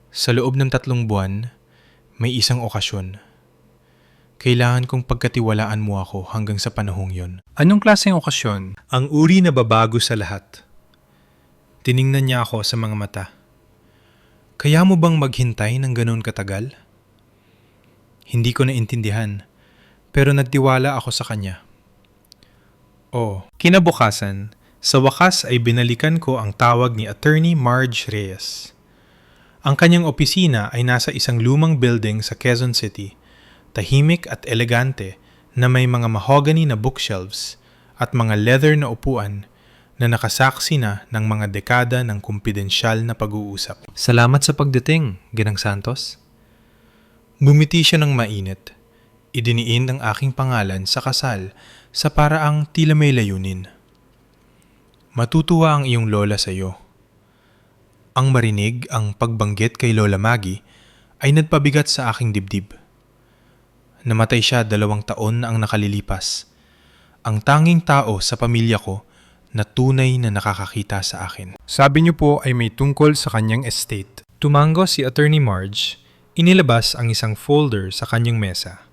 Sa loob ng 3 buwan, may isang okasyon. Kailangan kong pagkatiwalaan mo ako hanggang sa panahong yon. Anong klaseng okasyon? Ang uri na babago sa lahat. Tiningnan niya ako sa mga mata. Kaya mo bang maghintay ng ganoon katagal? Hindi ko naintindihan, pero nagtiwala ako sa kanya. Oo. Kinabukasan, sa wakas ay binalikan ko ang tawag ni Attorney Marge Reyes. Ang kanyang opisina ay nasa isang lumang building sa Quezon City, tahimik at elegante na may mga mahogany na bookshelves at mga leather na upuan na nakasaksi na ng mga dekada ng kumpidensyal na pag-uusap. Salamat sa pagdating, Ginang Santos. Bumiti siya ng mainit. Idiniin ang aking pangalan sa kasal sa paraang tila may layunin. Matutuwa ang iyong lola sa iyo. Ang marinig ang pagbanggit kay Lola Maggie ay nagpabigat sa aking dibdib. Namatay siya 2 taon na ang nakalilipas. Ang tanging tao sa pamilya ko na tunay na nakakakita sa akin. Sabi niyo po ay may tungkol sa kanyang estate. Tumango si Attorney Marge, inilabas ang isang folder sa kanyang mesa.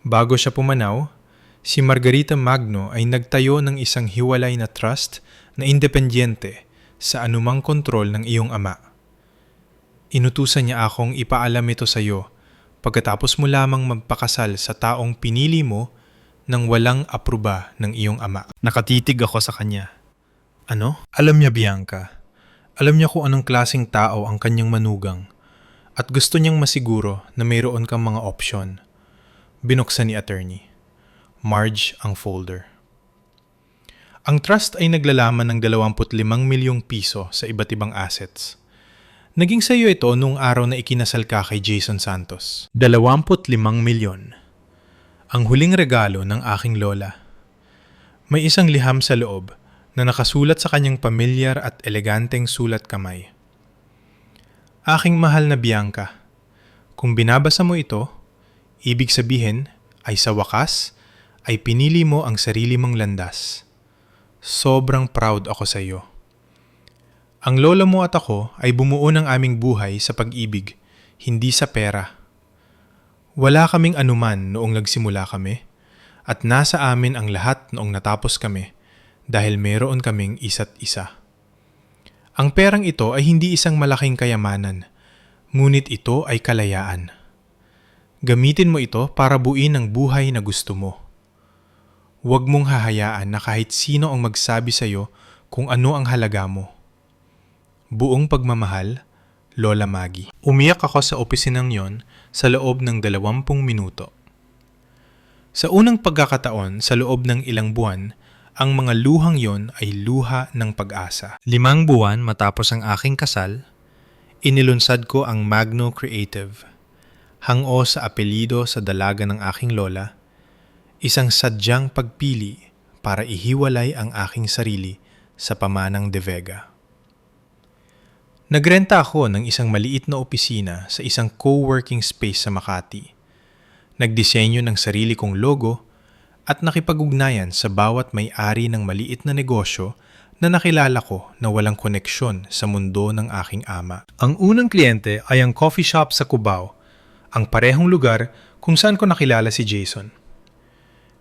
Bago siya pumanaw, si Margarita Magno ay nagtayo ng isang hiwalay na trust na independyente sa anumang kontrol ng iyong ama. Inutusan niya akong ipaalam ito sa iyo pagkatapos mo lamang magpakasal sa taong pinili mo nang walang apruba ng iyong ama. Nakatitig ako sa kanya. Ano? Alam niya, Bianca. Alam niya kung anong klaseng tao ang kanyang manugang at gusto niyang masiguro na mayroon kang mga opsyon. Binuksan ni Attorney. Marge ang folder. Ang trust ay naglalaman ng 25 milyong piso sa iba't ibang assets. Naging sa iyo ito noong araw na ikinasal ka kay Jason Santos. 25 milyon. Ang huling regalo ng aking lola. May isang liham sa loob na nakasulat sa kanyang pamilyar at eleganteng sulat kamay. Aking mahal na Bianca, kung binabasa mo ito, ibig sabihin ay sa wakas ay pinili mo ang sarili mong landas. Sobrang proud ako sa iyo. Ang lola mo at ako ay bumuo ng aming buhay sa pag-ibig, hindi sa pera. Wala kaming anuman noong nagsimula kami at nasa amin ang lahat noong natapos kami dahil meron kaming isa't isa. Ang perang ito ay hindi isang malaking kayamanan, ngunit ito ay kalayaan. Gamitin mo ito para buuin ang buhay na gusto mo. Huwag mong hahayaan na kahit sino ang magsabi sa iyo kung ano ang halaga mo. Buong pagmamahal, Lola Maggie. Umiyak ako sa opisinang yon sa loob ng 20 minuto. Sa unang pagkakataon sa loob ng ilang buwan, ang mga luhang yon ay luha ng pag-asa. 5 buwan matapos ang aking kasal, Inilunsad ko ang Magno Creative. hango sa apelyido sa dalaga ng aking lola, isang sadyang pagpili para ihiwalay ang aking sarili sa pamanang De Vega. Nagrenta ako ng isang maliit na opisina sa isang co-working space sa Makati. Nagdisenyo ng sarili kong logo at nakipag-ugnayan sa bawat may-ari ng maliit na negosyo na nakilala ko na walang koneksyon sa mundo ng aking ama. Ang unang kliyente ay ang coffee shop sa Cubao, ang parehong lugar kung saan ko nakilala si Jason.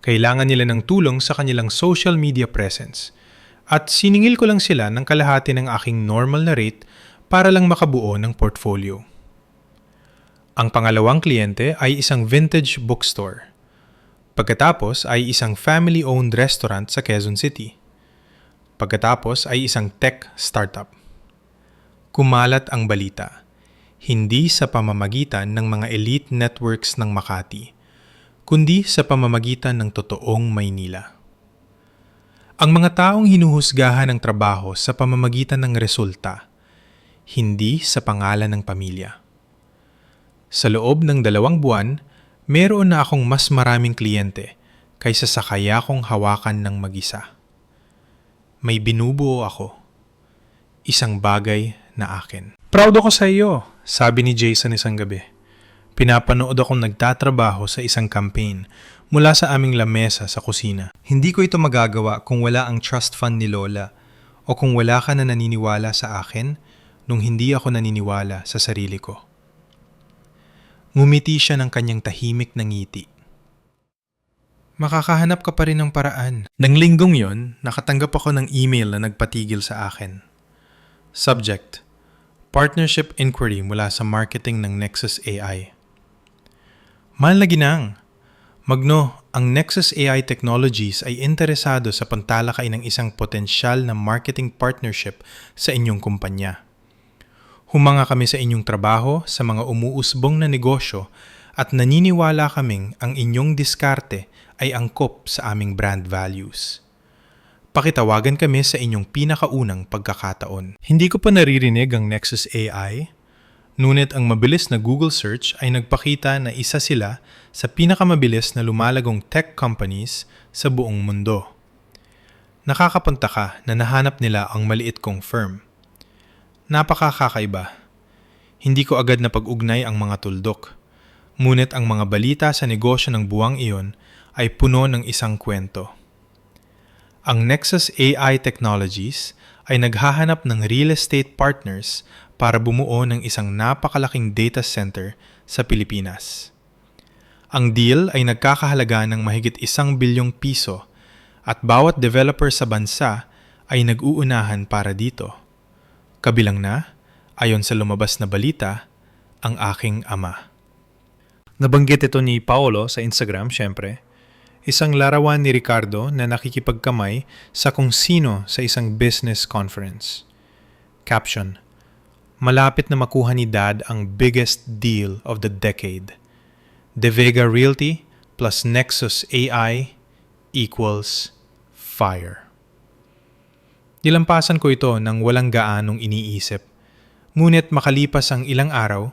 Kailangan nila ng tulong sa kanilang social media presence at siningil ko lang sila ng kalahati ng aking normal na rate para lang makabuo ng portfolio. Ang pangalawang kliyente ay isang vintage bookstore. Pagkatapos ay isang family-owned restaurant sa Quezon City. Pagkatapos ay isang tech startup. Kumalat ang balita, hindi sa pamamagitan ng mga elite networks ng Makati, kundi sa pamamagitan ng totoong Maynila. Ang mga taong hinuhusgahan ng trabaho sa pamamagitan ng resulta, hindi sa pangalan ng pamilya. Sa loob ng 2 buwan, meron na akong mas maraming kliyente kaysa sa kaya kong hawakan ng mag-isa. May binubuo ako, isang bagay na akin. Proud ako sa iyo, sabi ni Jason isang gabi. Pinapanood akong nagtatrabaho sa isang campaign mula sa aming lamesa sa kusina. Hindi ko ito magagawa kung wala ang trust fund ni Lola o kung wala ka na naniniwala sa akin nung hindi ako naniniwala sa sarili ko. Ngumiti siya ng kanyang tahimik na ngiti. Makakahanap ka pa rin ng paraan. Nang linggong yon, nakatanggap ako ng email na nagpatigil sa akin. Subject: Partnership Inquiry mula sa marketing ng Nexus AI. Mahal na ginang, Magno, ang Nexus AI Technologies ay interesado sa pagtalakay ng isang potensyal na marketing partnership sa inyong kumpanya. Humanga kami sa inyong trabaho sa mga umuusbong na negosyo at naniniwala kaming ang inyong diskarte ay angkop sa aming brand values. Pakitawagan kami sa inyong pinakaunang pagkakataon. Hindi ko pa naririnig ang Nexus AI, ngunit ang mabilis na Google search ay nagpakita na isa sila sa pinakamabilis na lumalagong tech companies sa buong mundo. Nakakapunta na nahanap nila ang maliit kong firm. Napakakaiba. Hindi ko agad napag-ugnay ang mga tuldok, ngunit ang mga balita sa negosyo ng buwang iyon ay puno ng isang kwento. Ang Nexus AI Technologies ay naghahanap ng real estate partners para bumuo ng isang napakalaking data center sa Pilipinas. Ang deal ay nagkakahalaga ng mahigit 1 bilyong piso at bawat developer sa bansa ay nag-uunahan para dito. Kabilang na, ayon sa lumabas na balita, ang aking ama. Nabanggit ito ni Paolo sa Instagram, syempre. Isang larawan ni Ricardo na nakikipagkamay sa kung sino sa isang business conference. Caption: Malapit na makuha ni Dad ang biggest deal of the decade. De Vega Realty plus Nexus AI equals fire. Nilampasan ko ito nang walang gaanong iniisip. Ngunit makalipas ang ilang araw,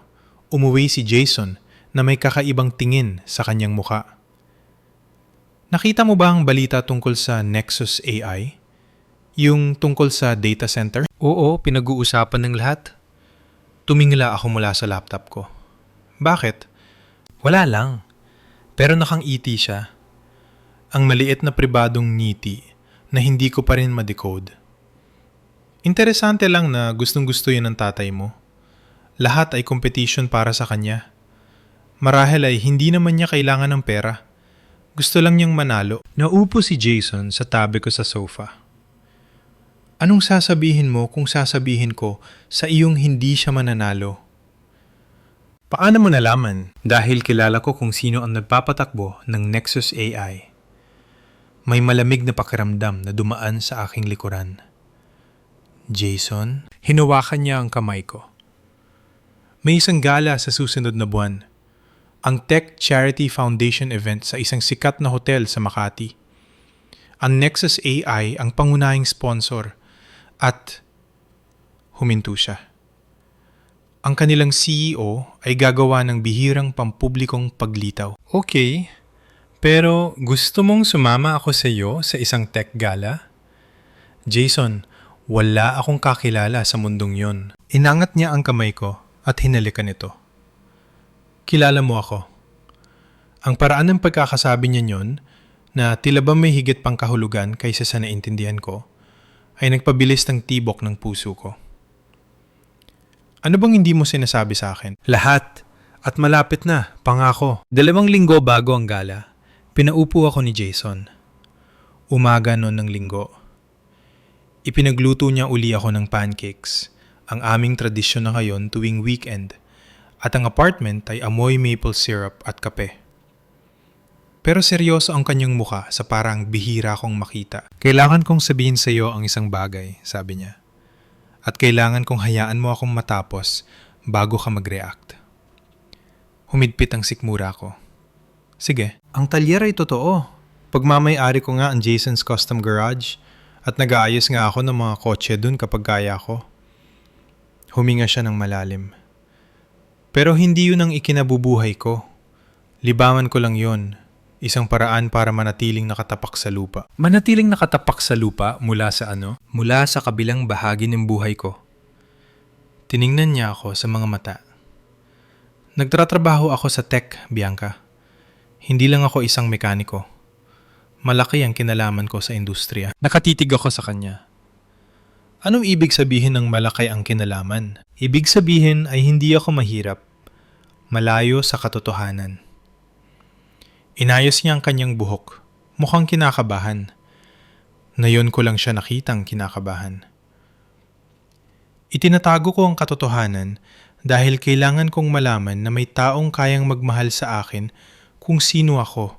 umuwi si Jason na may kakaibang tingin sa kanyang muka. Nakita mo ba ang balita tungkol sa Nexus AI? Yung tungkol sa data center? Oo, pinag-uusapan ng lahat. Tumingala ako mula sa laptop ko. Bakit? Wala lang. Pero nakangiti siya. Ang maliit na pribadong ngiti na hindi ko pa rin ma-decode. Interesante lang na gustong-gusto yun ng tatay mo. Lahat ay competition para sa kanya. Marahil ay hindi naman niya kailangan ng pera. Gusto lang niyang manalo. Naupo si Jason sa tabi ko sa sofa. Anong sasabihin mo kung sasabihin ko sa iyong hindi siya mananalo? Paano mo nalaman? Dahil kilala ko kung sino ang nagpapatakbo ng Nexus AI. May malamig na pakiramdam na dumaan sa aking likuran. Jason? Hinawakan niya ang kamay ko. May isang gala sa susunod na buwan. Ang Tech Charity Foundation event sa isang sikat na hotel sa Makati. Ang Nexus AI ang pangunahing sponsor at huminto siya. Ang kanilang CEO ay gagawa ng bihirang pampublikong paglitaw. Okay, pero gusto mong sumama ako sa iyo sa isang tech gala? Jason, wala akong kakilala sa mundong yon. Inangat niya ang kamay ko at hinalikan ito. Kilala mo ako. Ang paraan ng pagkakasabi niya yon na tila ba may higit pang kahulugan kaysa sa naintindihan ko ay nagpabilis ng tibok ng puso ko. Ano bang hindi mo sinasabi sa akin? Lahat. At malapit na, pangako. 2 linggo bago ang gala, pinaupo ako ni Jason. Umaga noon ng linggo. Ipinagluto niya uli ako ng pancakes, ang aming tradisyon na ngayon tuwing weekend, at ang apartment ay amoy maple syrup at kape. Pero seryoso ang kanyang muka sa parang bihira kong makita. Kailangan kong sabihin sa iyo ang isang bagay, sabi niya. At kailangan kong hayaan mo akong matapos bago ka mag-react. Humidpit ang sikmura ko. Sige. Ang talyer ay totoo. Pagmamay-ari ko nga ang Jason's Custom Garage at nag-aayos nga ako ng mga kotse dun kapag kaya ko. Huminga siya ng malalim. Pero hindi yun ang ikinabubuhay ko. Libangan ko lang yun. Isang paraan para manatiling nakatapak sa lupa. Manatiling nakatapak sa lupa mula sa ano? Mula sa kabilang bahagi ng buhay ko. Tiningnan niya ako sa mga mata. Nagtatrabaho ako sa tech, Bianca. Hindi lang ako isang mekaniko. Malaki ang kinalaman ko sa industriya. Nakatitig ako sa kanya. Anong ibig sabihin ng malaki ang kinalaman? Ibig sabihin ay hindi ako mahirap. Malayo sa katotohanan. Inayos niya ang kanyang buhok. Mukhang kinakabahan. Nayon ko lang siya nakitang kinakabahan. Itinatago ko ang katotohanan dahil kailangan kong malaman na may taong kayang magmahal sa akin kung sino ako,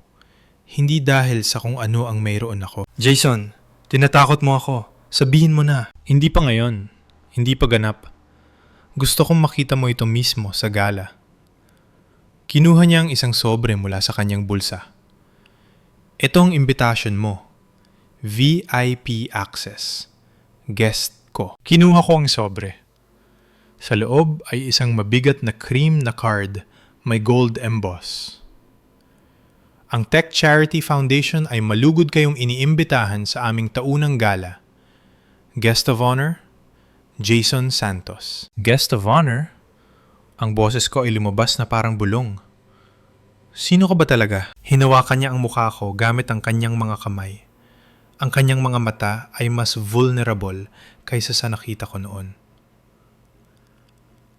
hindi dahil sa kung ano ang mayroon ako. Jason, tinatakot mo ako. Sabihin mo na. Hindi pa ngayon. Hindi pa ganap. Gusto kong makita mo ito mismo sa gala. Kinuha niya ang isang sobre mula sa kanyang bulsa. Ito ang imbitasyon mo. VIP access. Guest ko. Kinuha ko ang sobre. Sa loob ay isang mabigat na cream na card, may gold emboss. Ang Tech Charity Foundation ay malugod kayong iniimbitahan sa aming taunang gala. Guest of Honor, Jason Santos. Guest of honor? Ang boses ko ay lumabas na parang bulong. Sino ka ba talaga? Hinawakan niya ang mukha ko gamit ang kanyang mga kamay. Ang kanyang mga mata ay mas vulnerable kaysa sa nakita ko noon.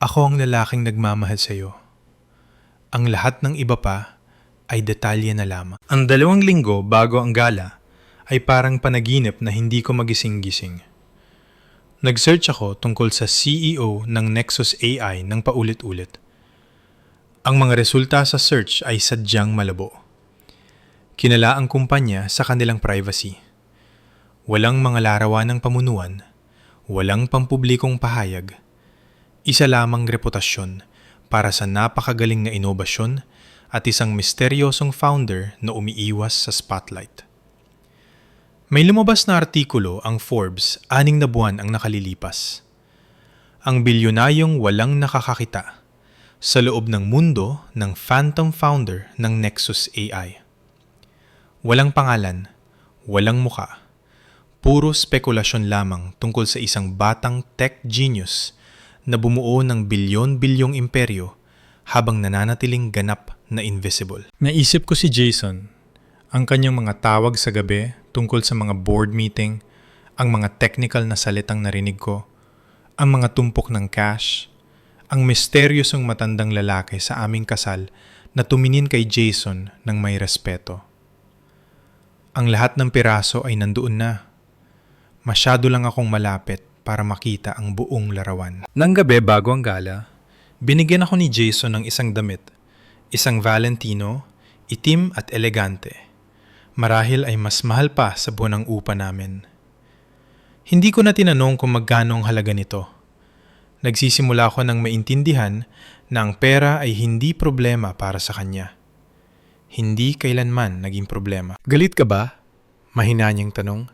Ako ang lalaking nagmamahal sa iyo. Ang lahat ng iba pa ay detalye na lamang. Ang 2 linggo bago ang gala ay parang panaginip na hindi ko magising-gising. Nag-search ako tungkol sa CEO ng Nexus AI ng paulit-ulit. Ang mga resulta sa search ay sadyang malabo. Kinala ang kumpanya sa kanilang privacy. Walang mga larawan ng pamunuan, walang pampublikong pahayag. Isa lamang reputasyon para sa napakagaling na inobasyon at isang misteryosong founder na umiiwas sa spotlight. May lumabas na artikulo ang Forbes 6 na buwan ang nakalilipas. Ang bilyonayong walang nakakakita sa loob ng mundo ng phantom founder ng Nexus AI. Walang pangalan, walang muka, puro spekulasyon lamang tungkol sa isang batang tech genius na bumuo ng bilyon-bilyong imperyo habang nananatiling ganap na invisible. Naisip ko si Jason, ang kanyang mga tawag sa gabi tungkol sa mga board meeting, ang mga technical na salitang narinig ko, ang mga tumpok ng cash, ang misteryosong matandang lalaki sa aming kasal na tumingin kay Jason ng may respeto. Ang lahat ng piraso ay nandoon na. Masyado lang akong malapit para makita ang buong larawan. Nang gabi bago ang gala, binigyan ako ni Jason ng isang damit, isang Valentino, itim at elegante. Marahil ay mas mahal pa sa buwan ng upa namin. Hindi ko na tinanong kung magkano ang halaga nito. Nagsisimula ako nang maintindihan na ang pera ay hindi problema para sa kanya. Hindi kailanman naging problema. Galit ka ba? Mahina niyang tanong.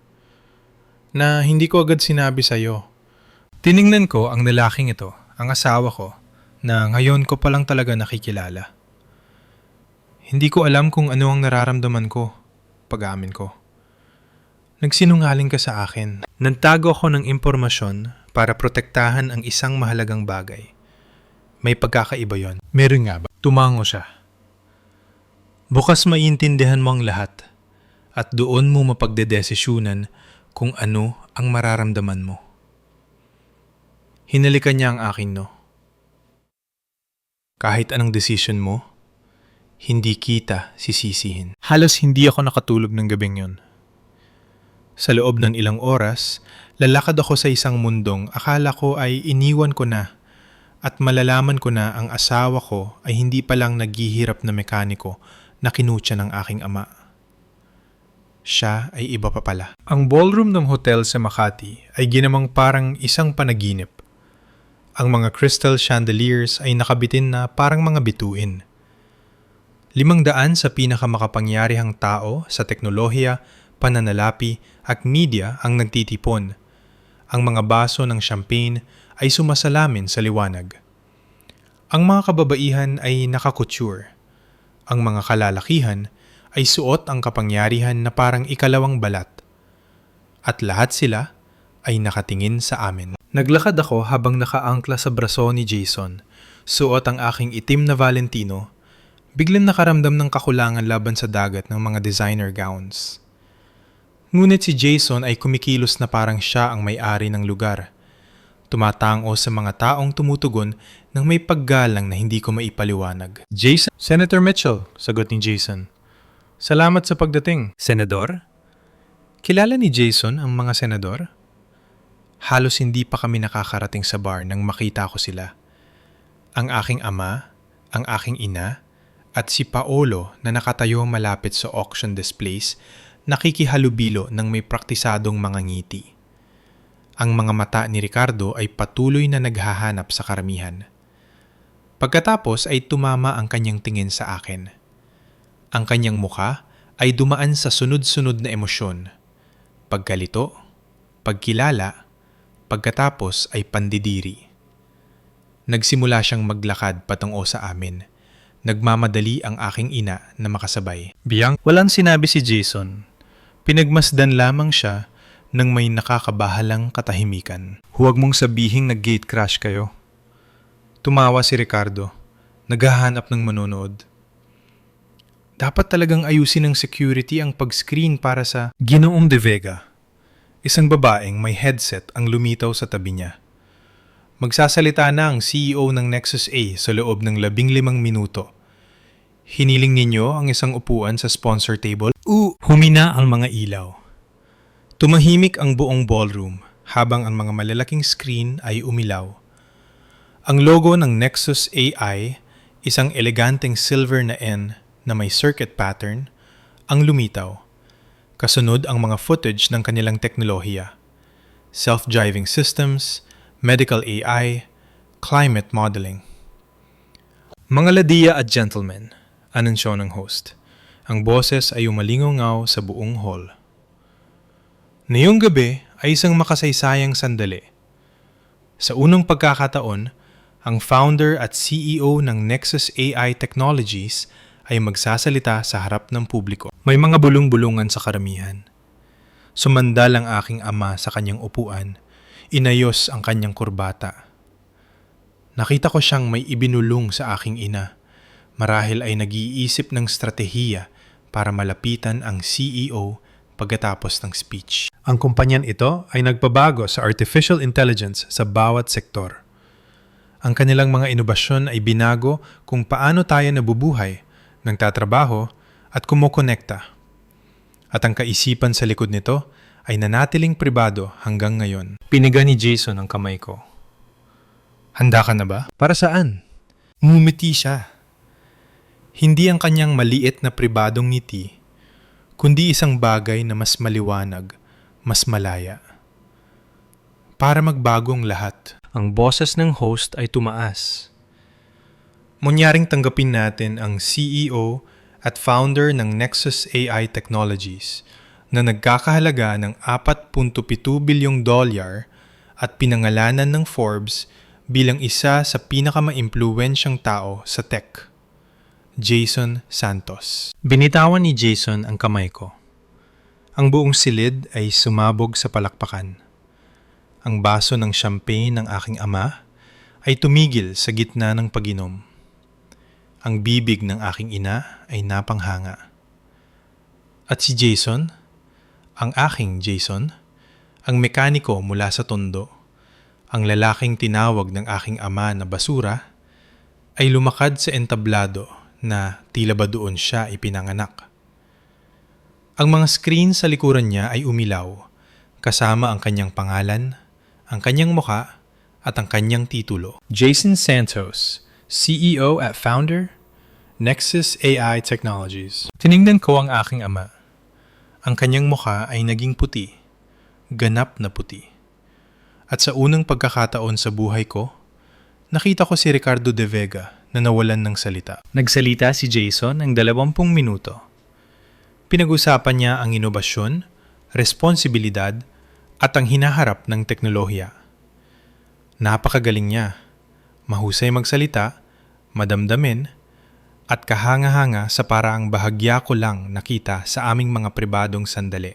Na hindi ko agad sinabi sa iyo. Tiningnan ko ang lalaking ito, ang asawa ko, na ngayon ko palang talaga nakikilala. Hindi ko alam kung ano ang nararamdaman ko, pag-aamin ko. Nagsinungaling ka sa akin. Nagtago ako ng impormasyon para protektahan ang isang mahalagang bagay. May pagkakaiba yon. Meron nga ba? Tumango siya. Bukas maiintindihan mo ang lahat at doon mo mapagdedesisyonan kung ano ang mararamdaman mo. Hinalikan niya ang aking no. Kahit anong desisyon mo, hindi kita sisisihin. Halos hindi ako nakatulog ng gabing yon. Sa loob ng ilang oras, lalakad ako sa isang mundong akala ko ay iniwan ko na at malalaman ko na ang asawa ko ay hindi palang naghihirap na mekaniko na kinutya ng aking ama. Siya ay iba pa pala. Ang ballroom ng hotel sa Makati ay ginamang parang isang panaginip. Ang mga crystal chandeliers ay nakabitin na parang mga bituin. 500 sa pinakamakapangyarihang tao sa teknolohiya, pananalapi at media ang nagtitipon. Ang mga baso ng champagne ay sumasalamin sa liwanag. Ang mga kababaihan ay nakakouture. Ang mga kalalakihan ay suot ang kapangyarihan na parang ikalawang balat. At lahat sila ay nakatingin sa amin. Naglakad ako habang nakaangkla sa braso ni Jason, suot ang aking itim na Valentino. Biglang nakaramdam ng kakulangan laban sa dagat ng mga designer gowns. Ngunit si Jason ay kumikilos na parang siya ang may-ari ng lugar. Tumatango sa mga taong tumutugon ng may paggalang na hindi ko maipaliwanag. Jason? Senator Mitchell, sagot ni Jason. Salamat sa pagdating. Senador? Kilala ni Jason ang mga senador? Halos hindi pa kami nakakarating sa bar nang makita ko sila. Ang aking ama, ang aking ina, at si Paolo na nakatayo malapit sa auction displays nakikihalubilo ng may praktisadong mga ngiti. Ang mga mata ni Ricardo ay patuloy na naghahanap sa karamihan. Pagkatapos ay tumama ang kanyang tingin sa akin. Ang kanyang muka ay dumaan sa sunod-sunod na emosyon. Pagkalito, pagkilala, pagkatapos ay pandidiri. Nagsimula siyang maglakad patungo sa amin. Nagmamadali ang aking ina na makasabay. Biyang, walang sinabi si Jason. Pinagmasdan lamang siya ng may nakakabahalang katahimikan. Huwag mong sabihing nag-gate crash kayo. Tumawa si Ricardo. Naghahanap ng manonood. Dapat talagang ayusin ng security ang pag-screen para sa Ginoong De Vega. Isang babaeng may headset ang lumitaw sa tabi niya. Magsasalita na ang CEO ng Nexus A sa loob ng 15 minuto. Hiniling ninyo ang isang upuan sa sponsor table? Humina ang mga ilaw. Tumahimik ang buong ballroom habang ang mga malalaking screen ay umilaw. Ang logo ng Nexus AI, isang eleganteng silver na N na may circuit pattern, ang lumitaw. Kasunod ang mga footage ng kanilang teknolohiya. Self-driving systems, medical AI, climate modeling. Mga ladiya at gentlemen, anunsyo ng host. Ang boses ay umalingaw sa buong hall. Ngayong gabi ay isang makasaysayang sandali. Sa unang pagkakataon, ang founder at CEO ng Nexus AI Technologies ay magsasalita sa harap ng publiko. May mga bulong-bulungan sa karamihan. Sumandal ang aking ama sa kanyang upuan. Inayos ang kanyang kurbata. Nakita ko siyang may ibinulong sa aking ina. Marahil ay nag-iisip ng stratehiya para malapitan ang CEO pagkatapos ng speech. Ang kumpanyan ito ay nagpabago sa artificial intelligence sa bawat sektor. Ang kanilang mga inobasyon ay binago kung paano tayo nabubuhay, nagtatrabaho at kumukonekta. At ang kaisipan sa likod nito ay nanatiling pribado hanggang ngayon. Piniga ni Jason ang kamay ko. Handa ka na ba? Para saan? Ngumiti siya. Hindi ang kanyang maliit na pribadong ngiti, kundi isang bagay na mas maliwanag, mas malaya. Para magbago ang lahat. Ang boses ng host ay tumaas. Munyaring tanggapin natin ang CEO at founder ng Nexus AI Technologies na nagkakahalaga ng $4.7 bilyong at pinangalanan ng Forbes bilang isa sa pinakamaimpluwensyang tao sa tech. Jason Santos. Binitawan ni Jason ang kamay ko. Ang buong silid ay sumabog sa palakpakan. Ang baso ng champagne ng aking ama ay tumigil sa gitna ng pag-inom. Ang bibig ng aking ina ay napanghanga. At si Jason, ang aking Jason, ang mekaniko mula sa Tondo, ang lalaking tinawag ng aking ama na basura, ay lumakad sa entablado na tila ba doon siya ipinanganak. Ang mga screen sa likuran niya ay umilaw, kasama ang kanyang pangalan, ang kanyang muka, at ang kanyang titulo. Jason Santos, CEO at founder, Nexus AI Technologies. Tiningnan ko ang aking ama. Ang kanyang mukha ay naging puti, ganap na puti. At sa unang pagkakataon sa buhay ko, nakita ko si Ricardo De Vega na nawalan ng salita. Nagsalita si Jason ng 20 minuto. Pinag-usapan niya ang inobasyon, responsibilidad, at ang hinaharap ng teknolohiya. Napakagaling niya, mahusay magsalita, madamdamin, at kahanga-hanga sa paraang bahagya ko lang nakita sa aming mga pribadong sandali.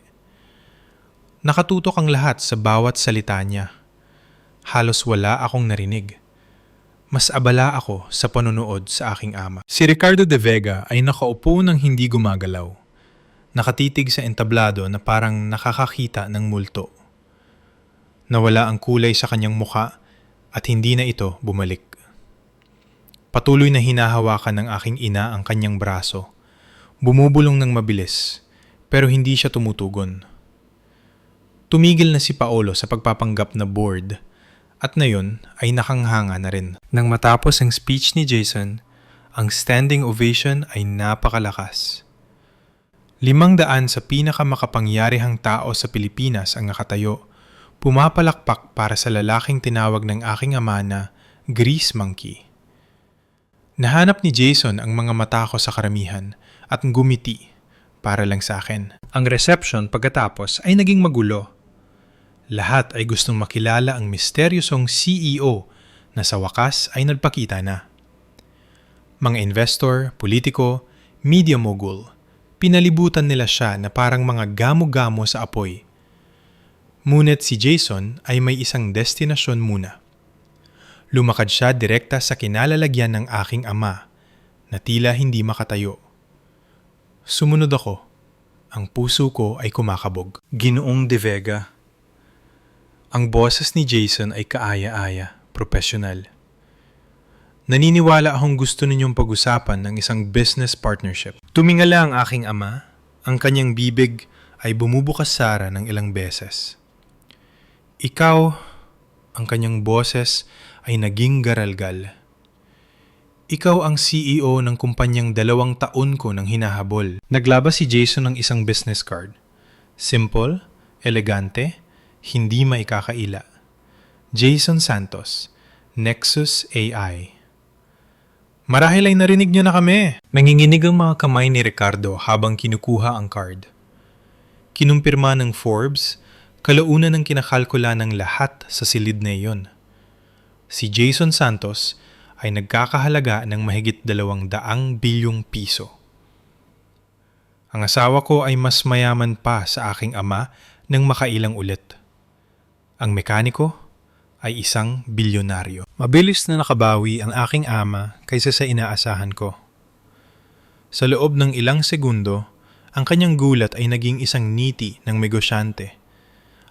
Nakatutok ang lahat sa bawat salita niya. Halos wala akong narinig. Mas abala ako sa panonood sa aking ama. Si Ricardo De Vega ay nakaupo ng hindi gumagalaw. Nakatitig sa entablado na parang nakakakita ng multo. Nawala ang kulay sa kanyang muka at hindi na ito bumalik. Patuloy na hinahawakan ng aking ina ang kanyang braso. Bumubulong ng mabilis, pero hindi siya tumutugon. Tumigil na si Paolo sa pagpapanggap na bored, at na yun ay nakanghanga na rin. Nang matapos ang speech ni Jason, ang standing ovation ay napakalakas. 500 sa pinakamakapangyarihang tao sa Pilipinas ang nakatayo, pumapalakpak para sa lalaking tinawag ng aking ama na Grease Monkey. Nahanap ni Jason ang mga mata ko sa karamihan at gumiti para lang sa akin. Ang reception pagkatapos ay naging magulo. Lahat ay gustong makilala ang misteryosong CEO na sa wakas ay nagpakita na. Mga investor, politiko, media mogul, pinalibutan nila siya na parang mga gamo-gamo sa apoy. Ngunit si Jason ay may isang destinasyon muna. Lumakad siya direkta sa kinalalagyan ng aking ama na tila hindi makatayo. Sumunod ako. Ang puso ko ay kumakabog. Ginoong De Vega. Ang boses ni Jason ay kaaya-aya, profesional. Naniniwala akong gusto ninyong pag-usapan ng isang business partnership. Tumingala ang aking ama. Ang kanyang bibig ay bumubukas sara ng ilang beses. Ikaw, ang kanyang boses ay naging garalgal. Ikaw ang CEO ng kumpanyang 2 taon ko nang hinahabol. Naglabas si Jason ng isang business card. Simple, elegante, hindi maikakaila. Jason Santos, Nexus AI. Marahil ay narinig niyo na kami. Nanginginig ang mga kamay ni Ricardo habang kinukuha ang card. Kinumpirma ng Forbes, kalaunan ng kinakalkula ng lahat sa silid na iyon. Si Jason Santos ay nagkakahalaga ng mahigit 200 bilyong piso. Ang asawa ko ay mas mayaman pa sa aking ama nang makailang ulit. Ang mekaniko ay isang bilyonaryo. Mabilis na nakabawi ang aking ama kaysa sa inaasahan ko. Sa loob ng ilang segundo, ang kanyang gulat ay naging isang niti ng negosyante.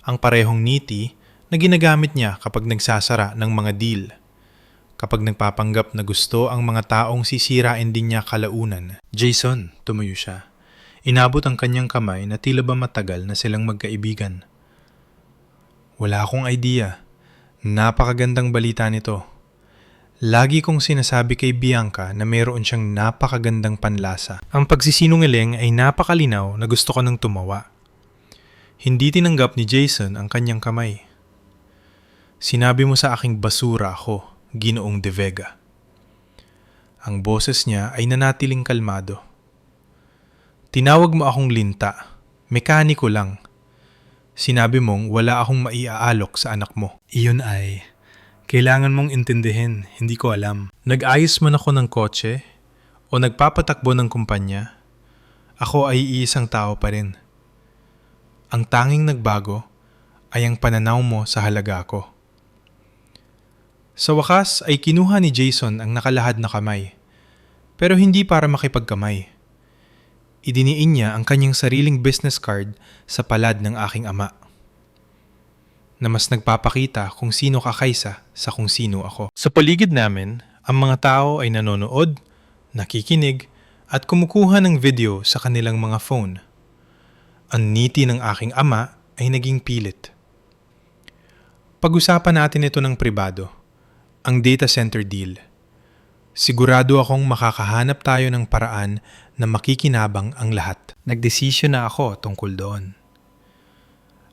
Ang parehong niti na ginagamit niya kapag nagsasara ng mga deal. Kapag nagpapanggap na gusto ang mga taong sisirain din niya kalaunan. Jason, tumuyo siya. Inabot ang kanyang kamay na tila ba matagal na silang magkaibigan. Wala akong idea. Napakagandang balita nito. Lagi kong sinasabi kay Bianca na mayroon siyang napakagandang panlasa. Ang pagsisinungaling ay napakalinaw na gusto ko nang tumawa. Hindi tinanggap ni Jason ang kanyang kamay. Sinabi mo sa aking basura ako, Ginoong De Vega. Ang boses niya ay nanatiling kalmado. Tinawag mo akong linta, mekaniko lang. Sinabi mong wala akong maiaalok sa anak mo. Iyon ay Kailangan mong intindihin, hindi ko alam. Nag-ayos man ako ng kotse o nagpapatakbo ng kumpanya, ako ay iisang tao pa rin. Ang tanging nagbago ay ang pananaw mo sa halaga ko. Sa wakas ay kinuha ni Jason ang nakalahad na kamay, pero hindi para makipagkamay. Idiniin niya ang kanyang sariling business card sa palad ng aking ama, na mas nagpapakita kung sino ka kaysa sa kung sino ako. Sa paligid namin, ang mga tao ay nanonood, nakikinig, at kumukuha ng video sa kanilang mga phone. Ang niti ng aking ama ay naging pilit. Pag-usapan natin ito ng pribado, ang data center deal. Sigurado akong makakahanap tayo ng paraan na makikinabang ang lahat. Nagdesisyon na ako tungkol doon.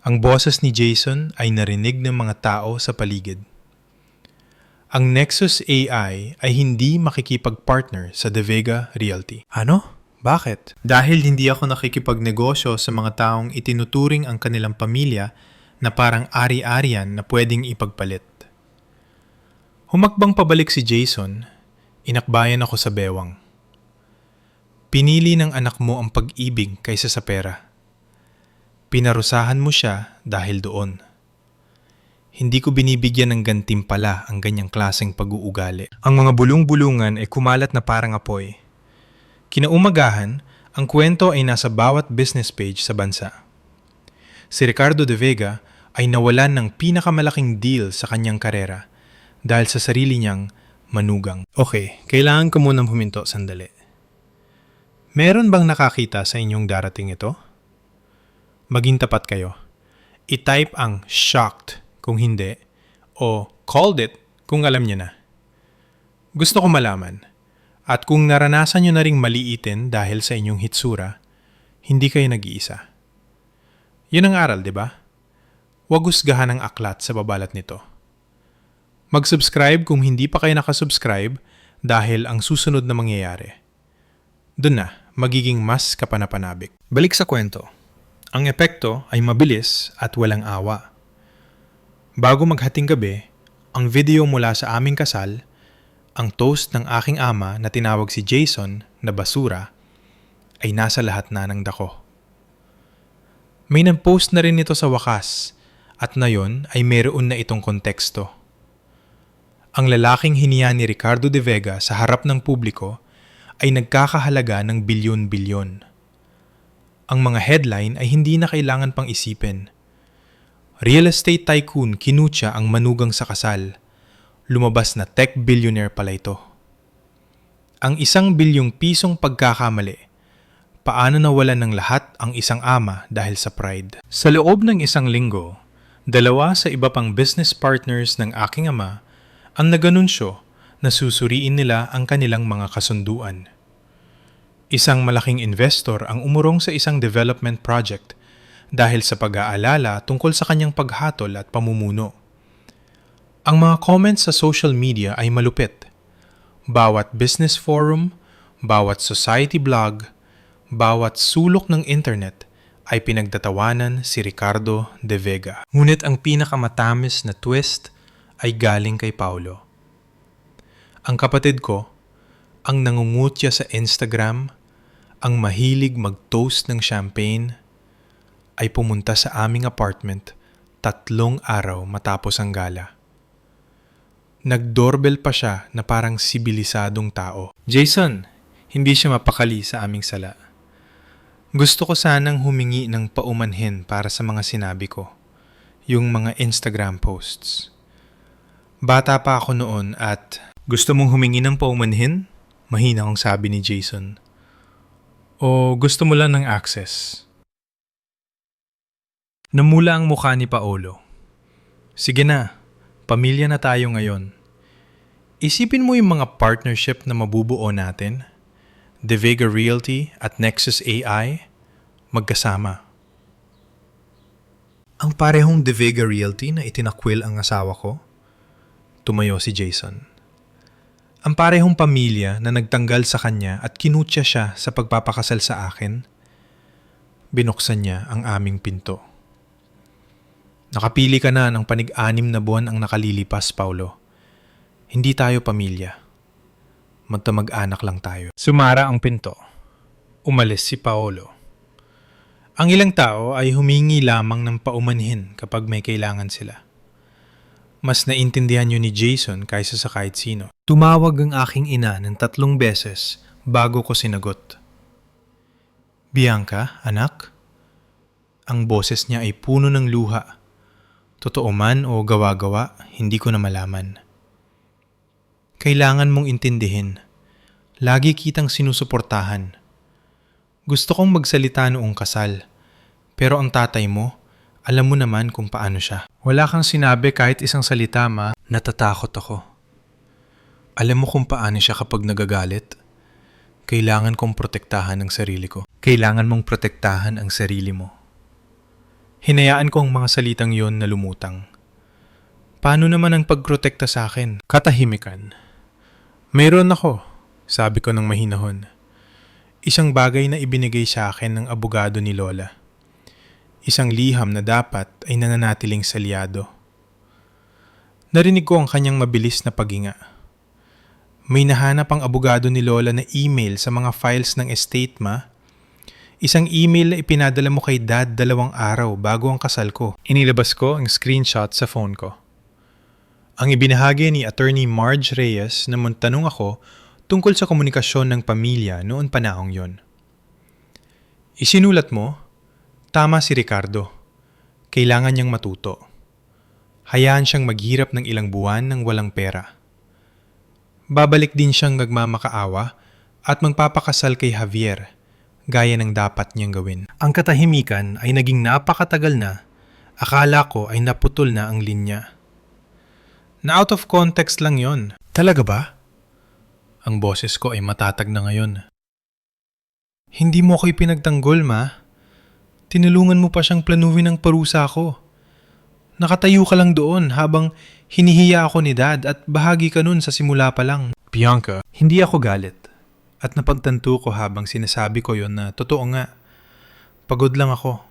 Ang boses ni Jason ay narinig ng mga tao sa paligid. Ang Nexus AI ay hindi makikipag-partner sa De Vega Realty. Ano? Bakit? Dahil hindi ako nakikipagnegosyo sa mga taong itinuturing ang kanilang pamilya na parang ari-arian na pwedeng ipagpalit. Humakbang pabalik si Jason, inakbayan ako sa bewang. Pinili ng anak mo ang pag-ibig kaysa sa pera. Pinarusahan mo siya dahil doon. Hindi ko binibigyan ng gantimpala ang ganyang klaseng pag-uugali. Ang mga bulong-bulungan ay kumalat na parang apoy. Kinaumagahan, ang kwento ay nasa bawat business page sa bansa. Si Ricardo De Vega ay nawalan ng pinakamalaking deal sa kanyang karera dahil sa sarili niyang manugang. Okay, kailangan ko munang huminto sandali. Meron bang nakakita sa inyong darating ito? Maging tapat kayo. I-type ang shocked kung hindi o called it kung alam niyo na. Gusto ko malaman. At kung naranasan niyo na ring maliitin dahil sa inyong hitsura, hindi kayo nag-iisa. Yun ang aral, di ba? Huwag husgahan ang aklat sa babalat nito. Mag-subscribe kung hindi pa kayo nakasubscribe dahil ang susunod na mangyayari. Doon na, magiging mas kapanapanabik. Balik sa kwento. Ang epekto ay mabilis at walang awa. Bago maghating gabi, ang video mula sa aming kasal, ang toast ng aking ama na tinawag si Jason na basura, ay nasa lahat na ng dako. May nag-post na rin ito sa wakas at ngayon ay mayroon na itong konteksto. Ang lalaking hiniya ni Ricardo De Vega sa harap ng publiko ay nagkakahalaga ng bilyon-bilyon. Ang mga headline ay hindi na kailangan pang isipin. Real estate tycoon kinutya ang manugang sa kasal. Lumabas na tech billionaire pala ito. Ang 1 bilyong pisong pagkakamali. Paano nawalan ng lahat ang isang ama dahil sa pride? Sa loob ng 1 linggo, 2 sa iba pang business partners ng aking ama ang naganunsyo na susuriin nila ang kanilang mga kasunduan. Isang malaking investor ang umurong sa isang development project dahil sa pag-aalala tungkol sa kanyang paghatol at pamumuno. Ang mga comments sa social media ay malupit. Bawat business forum, bawat society blog, bawat sulok ng internet ay pinagtatawanan si Ricardo De Vega. Ngunit ang pinakamatamis na twist ay galing kay Paulo. Ang kapatid ko, ang nangungutya sa Instagram, ang mahilig mag-toast ng champagne, ay pumunta sa aming apartment 3 araw matapos ang gala. Nag-doorbell pa siya na parang sibilisadong tao. Jason, hindi siya mapakali sa aming sala. Gusto ko sanang humingi ng paumanhin para sa mga sinabi ko, yung mga Instagram posts. Bata pa ako noon at gusto mong humingi ng paumanhin? Mahina kong sabi ni Jason. O gusto mo lang ng access? Namula ang mukha ni Paolo. Sige na, pamilya na tayo ngayon. Isipin mo yung mga partnership na mabubuo natin. De Vega Realty at Nexus AI, magkasama. Ang parehong De Vega Realty na itinakwil ang asawa ko? Tumayo si Jason. Ang parehong pamilya na nagtanggal sa kanya at kinutya siya sa pagpapakasal sa akin, binuksan niya ang aming pinto. Nakapili ka na ng 6 na buwan ang nakalilipas, Paulo. Hindi tayo pamilya. Magkamag-anak lang tayo. Sumara ang pinto. Umalis si Paolo. Ang ilang tao ay humingi lamang ng paumanhin kapag may kailangan sila. Mas naintindihan yun ni Jason kaysa sa kahit sino. Tumawag ang aking ina ng 3 beses bago ko sinagot. Bianca, anak? Ang boses niya ay puno ng luha. Totoo man o gawa-gawa, hindi ko na malaman. Kailangan mong intindihin. Lagi kitang sinusuportahan. Gusto kong magsalita noong kasal. Pero ang tatay mo, alam mo naman kung paano siya. Wala kang sinabi kahit isang salita, ma. Natatakot ako. Alam mo kung paano siya kapag nagagalit? Kailangan kong protektahan ang sarili ko. Kailangan mong protektahan ang sarili mo. Hinayaan ko ang mga salitang yon na lumutang. Paano naman ang pagprotekta sa akin? Katahimikan. Mayroon ako, sabi ko ng mahinahon. Isang bagay na ibinigay sa akin ng abogado ni Lola. Isang liham na dapat ay nananatiling salyado. Narinig ko ang kanyang mabilis na paghinga. May nahanap ang abogado ni Lola na email sa mga files ng estate, ma. Isang email na ipinadala mo kay Dad 2 araw bago ang kasal ko. Inilabas ko ang screenshot sa phone ko. Ang ibinahagi ni Attorney Marge Reyes na tanong ako tungkol sa komunikasyon ng pamilya noon panahong yon. Isinulat mo, tama si Ricardo. Kailangan niyang matuto. Hayaan siyang maghirap ng ilang buwan ng walang pera. Babalik din siyang nagmamakaawa at magpapakasal kay Javier, gaya ng dapat niyang gawin. Ang katahimikan ay naging napakatagal na. Akala ko ay naputol na ang linya. Na out of context lang yon. Talaga ba? Ang boses ko ay matatag na ngayon. Hindi mo ako ipinagtanggol, ma. Tinulungan mo pa siyang planuhin ng parusa ko. Nakatayo ka lang doon habang hinihiya ako ni Dad at bahagi ka nun sa simula pa lang. Bianca, hindi ako galit. At napagtanto ko habang sinasabi ko yon na totoo nga. Pagod lang ako.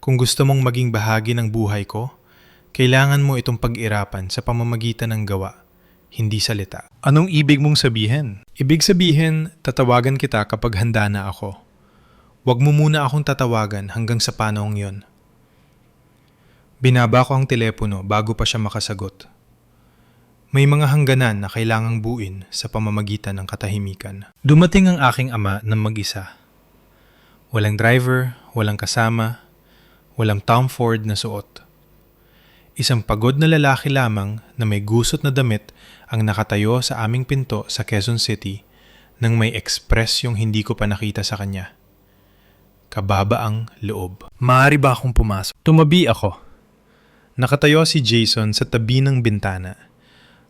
Kung gusto mong maging bahagi ng buhay ko, kailangan mo itong pag-irapan sa pamamagitan ng gawa, hindi salita. Anong ibig mong sabihin? Ibig sabihin, tatawagan kita kapag handa na ako. Huwag mo muna akong tatawagan hanggang sa panahong yon. Binaba ko ang telepono bago pa siya makasagot. May mga hangganan na kailangang buuin sa pamamagitan ng katahimikan. Dumating ang aking ama ng mag-isa. Walang driver, walang kasama, walang Tom Ford na suot. Isang pagod na lalaki lamang na may gusot na damit ang nakatayo sa aming pinto sa Quezon City nang may express yung hindi ko pa nakita sa kanya. Kababaang loob. Maaari ba akong pumasok? Tumabi ako. Nakatayo si Jason sa tabi ng bintana.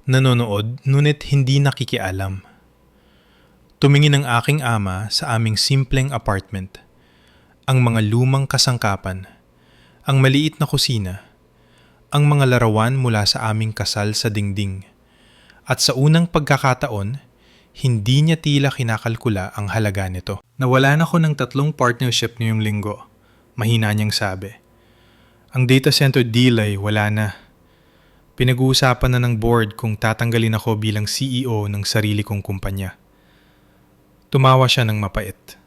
Nanonood ngunit hindi nakikialam. Tumingin ang aking ama sa aming simpleng apartment. Ang mga lumang kasangkapan, ang maliit na kusina, ang mga larawan mula sa aming kasal sa dingding. At sa unang pagkakataon, hindi niya tila kinakalkula ang halaga nito. Nawalan ako ng 3 partnership ngayong linggo. Mahina niyang sabi. Ang data center deal ay wala na. Pinag-uusapan na ng board kung tatanggalin ako bilang CEO ng sarili kong kumpanya. Tumawa siya ng mapait.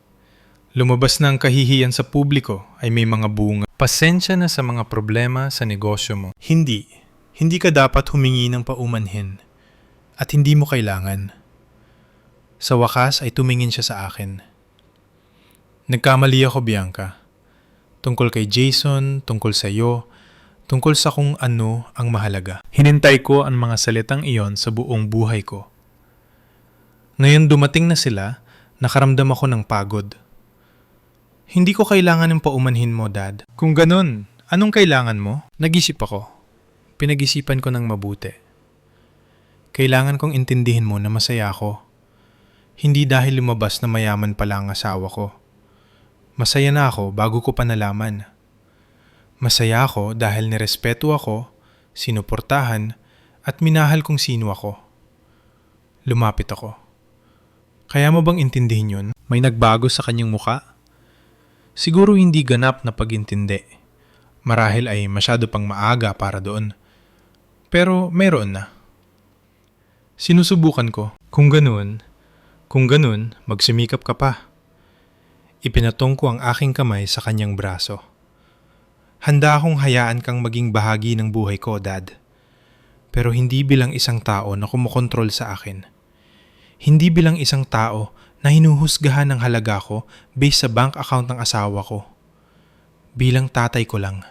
Lumabas na ang kahihiyan sa publiko ay may mga bunga. Pasensya na sa mga problema sa negosyo mo. Hindi ka dapat humingi ng paumanhin. At hindi mo kailangan. Sa wakas ay tumingin siya sa akin. Nagkamali ako, Bianca. Tungkol kay Jason, tungkol sa iyo, tungkol sa kung ano ang mahalaga. Hinintay ko ang mga salitang iyon sa buong buhay ko. Ngayon dumating na sila, nakaramdam ako ng pagod. Hindi ko kailangan ng paumanhin mo, Dad. Kung ganun, anong kailangan mo? Nag-isip ako. Pinag-isipan ko ng mabuti. Kailangan kong intindihin mo na masaya ako. Hindi dahil lumabas na mayaman pala ang asawa ko. Masaya na ako bago ko pa nalaman. Masaya ako dahil nirespeto ako, sinuportahan, at minahal kung sino ako. Lumapit ako. Kaya mo bang intindihin yun? May nagbago sa kanyang muka? Siguro hindi ganap na pag-intindi. Marahil ay masyado pang maaga para doon. Pero meron na. Sinusubukan ko. Kung ganun, magsimikap ka pa. Ipinatong ko ang aking kamay sa kanyang braso. Handa akong hayaan kang maging bahagi ng buhay ko, Dad. Pero hindi bilang isang tao na kumokontrol sa akin. Hindi bilang isang tao na hinuhusgahan ng halaga ko based sa bank account ng asawa ko. Bilang tatay ko lang.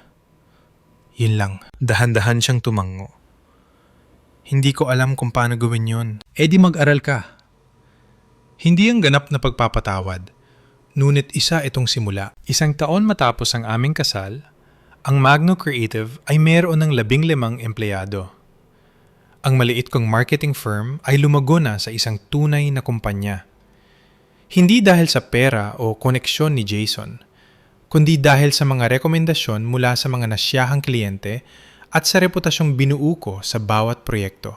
Yun lang. Dahan-dahan siyang tumango. Hindi ko alam kung paano gawin yun. E di mag-aral ka. Hindi ang ganap na pagpapatawad. Ngunit isa itong simula. 1 taon matapos ang aming kasal, ang Magno Creative ay mayroon ng 15 empleyado. Ang maliit kong marketing firm ay lumago na sa isang tunay na kumpanya. Hindi dahil sa pera o koneksyon ni Jason, kundi dahil sa mga rekomendasyon mula sa mga nasiyahang kliyente at sa reputasyong binuo ko sa bawat proyekto.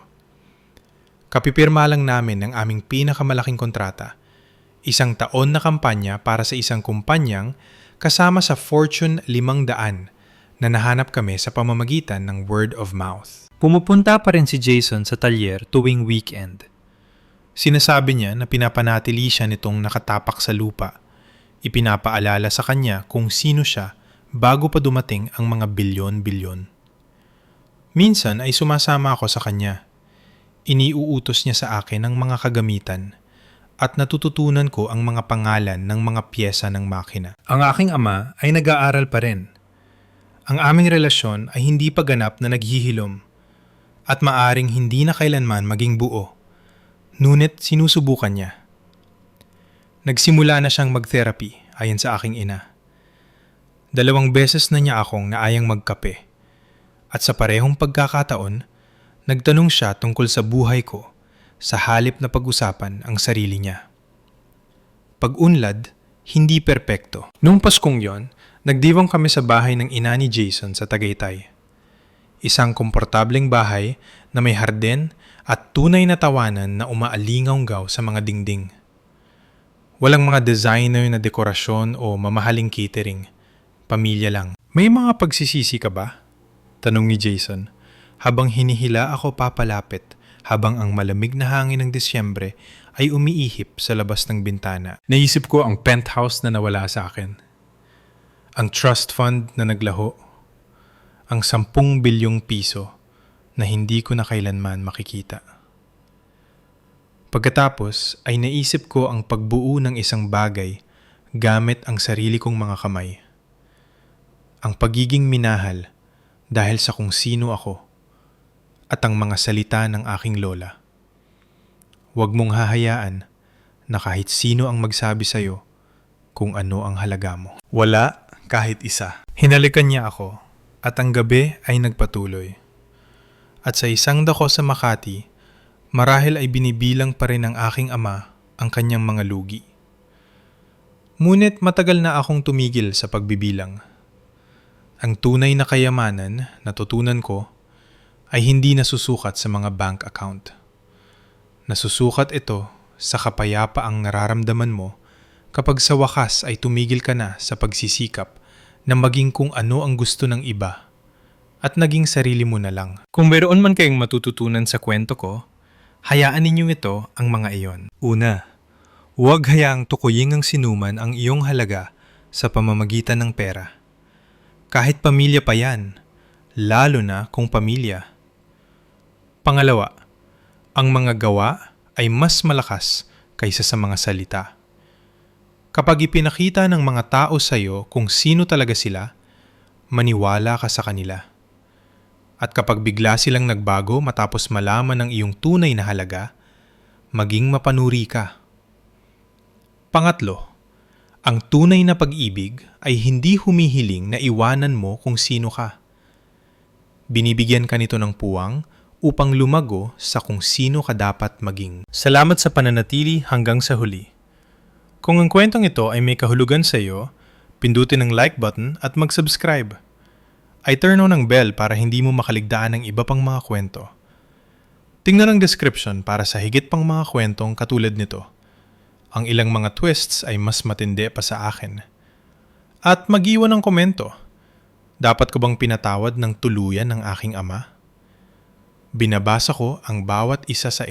Kapipirma lang namin ang aming pinakamalaking kontrata, 1 taon na kampanya para sa isang kumpanyang kasama sa Fortune 500 na nahanap kami sa pamamagitan ng word of mouth. Pumupunta pa rin si Jason sa talyer tuwing weekend. Sinasabi niya na pinapanatili siya nitong nakatapak sa lupa. Ipinapaalala sa kanya kung sino siya bago pa dumating ang mga bilyon-bilyon. Minsan ay sumasama ako sa kanya. Iniuutos niya sa akin ang mga kagamitan at natututunan ko ang mga pangalan ng mga pyesa ng makina. Ang aking ama ay nag-aaral pa rin. Ang aming relasyon ay hindi pa ganap na naghihilom at maaring hindi na kailanman maging buo. Ngunit sinusubukan niya. Nagsimula na siyang mag-therapy ayon sa aking ina. 2 beses na niya akong naayang magkape. At sa parehong pagkakataon, nagtanong siya tungkol sa buhay ko sa halip na pag-usapan ang sarili niya. Pag-unlad, hindi perpekto. Noong Paskong yon, nagdiwang kami sa bahay ng ina ni Jason sa Tagaytay. Isang komportableng bahay na may hardin at tunay na tawanan na umaalingaw-ngaw sa mga dingding. Walang mga designer na dekorasyon o mamahaling catering. Pamilya lang. May mga pagsisisi ka ba? Tanong ni Jason habang hinihila ako papalapit habang ang malamig na hangin ng Disyembre ay umiihip sa labas ng bintana. Naisip ko ang penthouse na nawala sa akin. Ang trust fund na naglaho. Ang 10 bilyong piso na hindi ko na kailanman makikita. Pagkatapos ay naisip ko ang pagbuo ng isang bagay gamit ang sarili kong mga kamay. Ang pagiging minahal dahil sa kung sino ako at ang mga salita ng aking lola. Huwag mong hahayaan na kahit sino ang magsabi sa'yo kung ano ang halaga mo. Wala kahit isa. Hinalikan niya ako at ang gabi ay nagpatuloy. At sa isang dako sa Makati, marahil ay binibilang pa rin ng aking ama ang kanyang mga lugi. Ngunit matagal na akong tumigil sa pagbibilang. Ang tunay na kayamanan, natutunan ko, ay hindi nasusukat sa mga bank account. Nasusukat ito sa kapayapaang nararamdaman mo kapag sa wakas ay tumigil ka na sa pagsisikap na maging kung ano ang gusto ng iba at naging sarili mo na lang. Kung mayroon man kayong matututunan sa kwento ko, hayaan ninyong ito ang mga iyon. Una, huwag hayaang tukuyin ng sinuman ang iyong halaga sa pamamagitan ng pera. Kahit pamilya pa yan, lalo na kung pamilya. Pangalawa, ang mga gawa ay mas malakas kaysa sa mga salita. Kapag ipinakita ng mga tao sa iyo kung sino talaga sila, maniwala ka sa kanila. At kapag bigla silang nagbago matapos malaman ng iyong tunay na halaga, maging mapanuri ka. Pangatlo, ang tunay na pag-ibig ay hindi humihiling na iwanan mo kung sino ka. Binibigyan ka nito ng puwang upang lumago sa kung sino ka dapat maging. Salamat sa pananatili hanggang sa huli. Kung ang kwentong ito ay may kahulugan sa iyo, pindutin ang like button at mag-subscribe. Ay turn on ang bell para hindi mo makaligtaan ng iba pang mga kwento. Tingnan ang description para sa higit pang mga kwentong katulad nito. Ang ilang mga twists ay mas matindi pa sa akin. At mag-iwan ng komento. Dapat ko bang pinatawad ng tuluyan ng aking ama? Binabasa ko ang bawat isa sa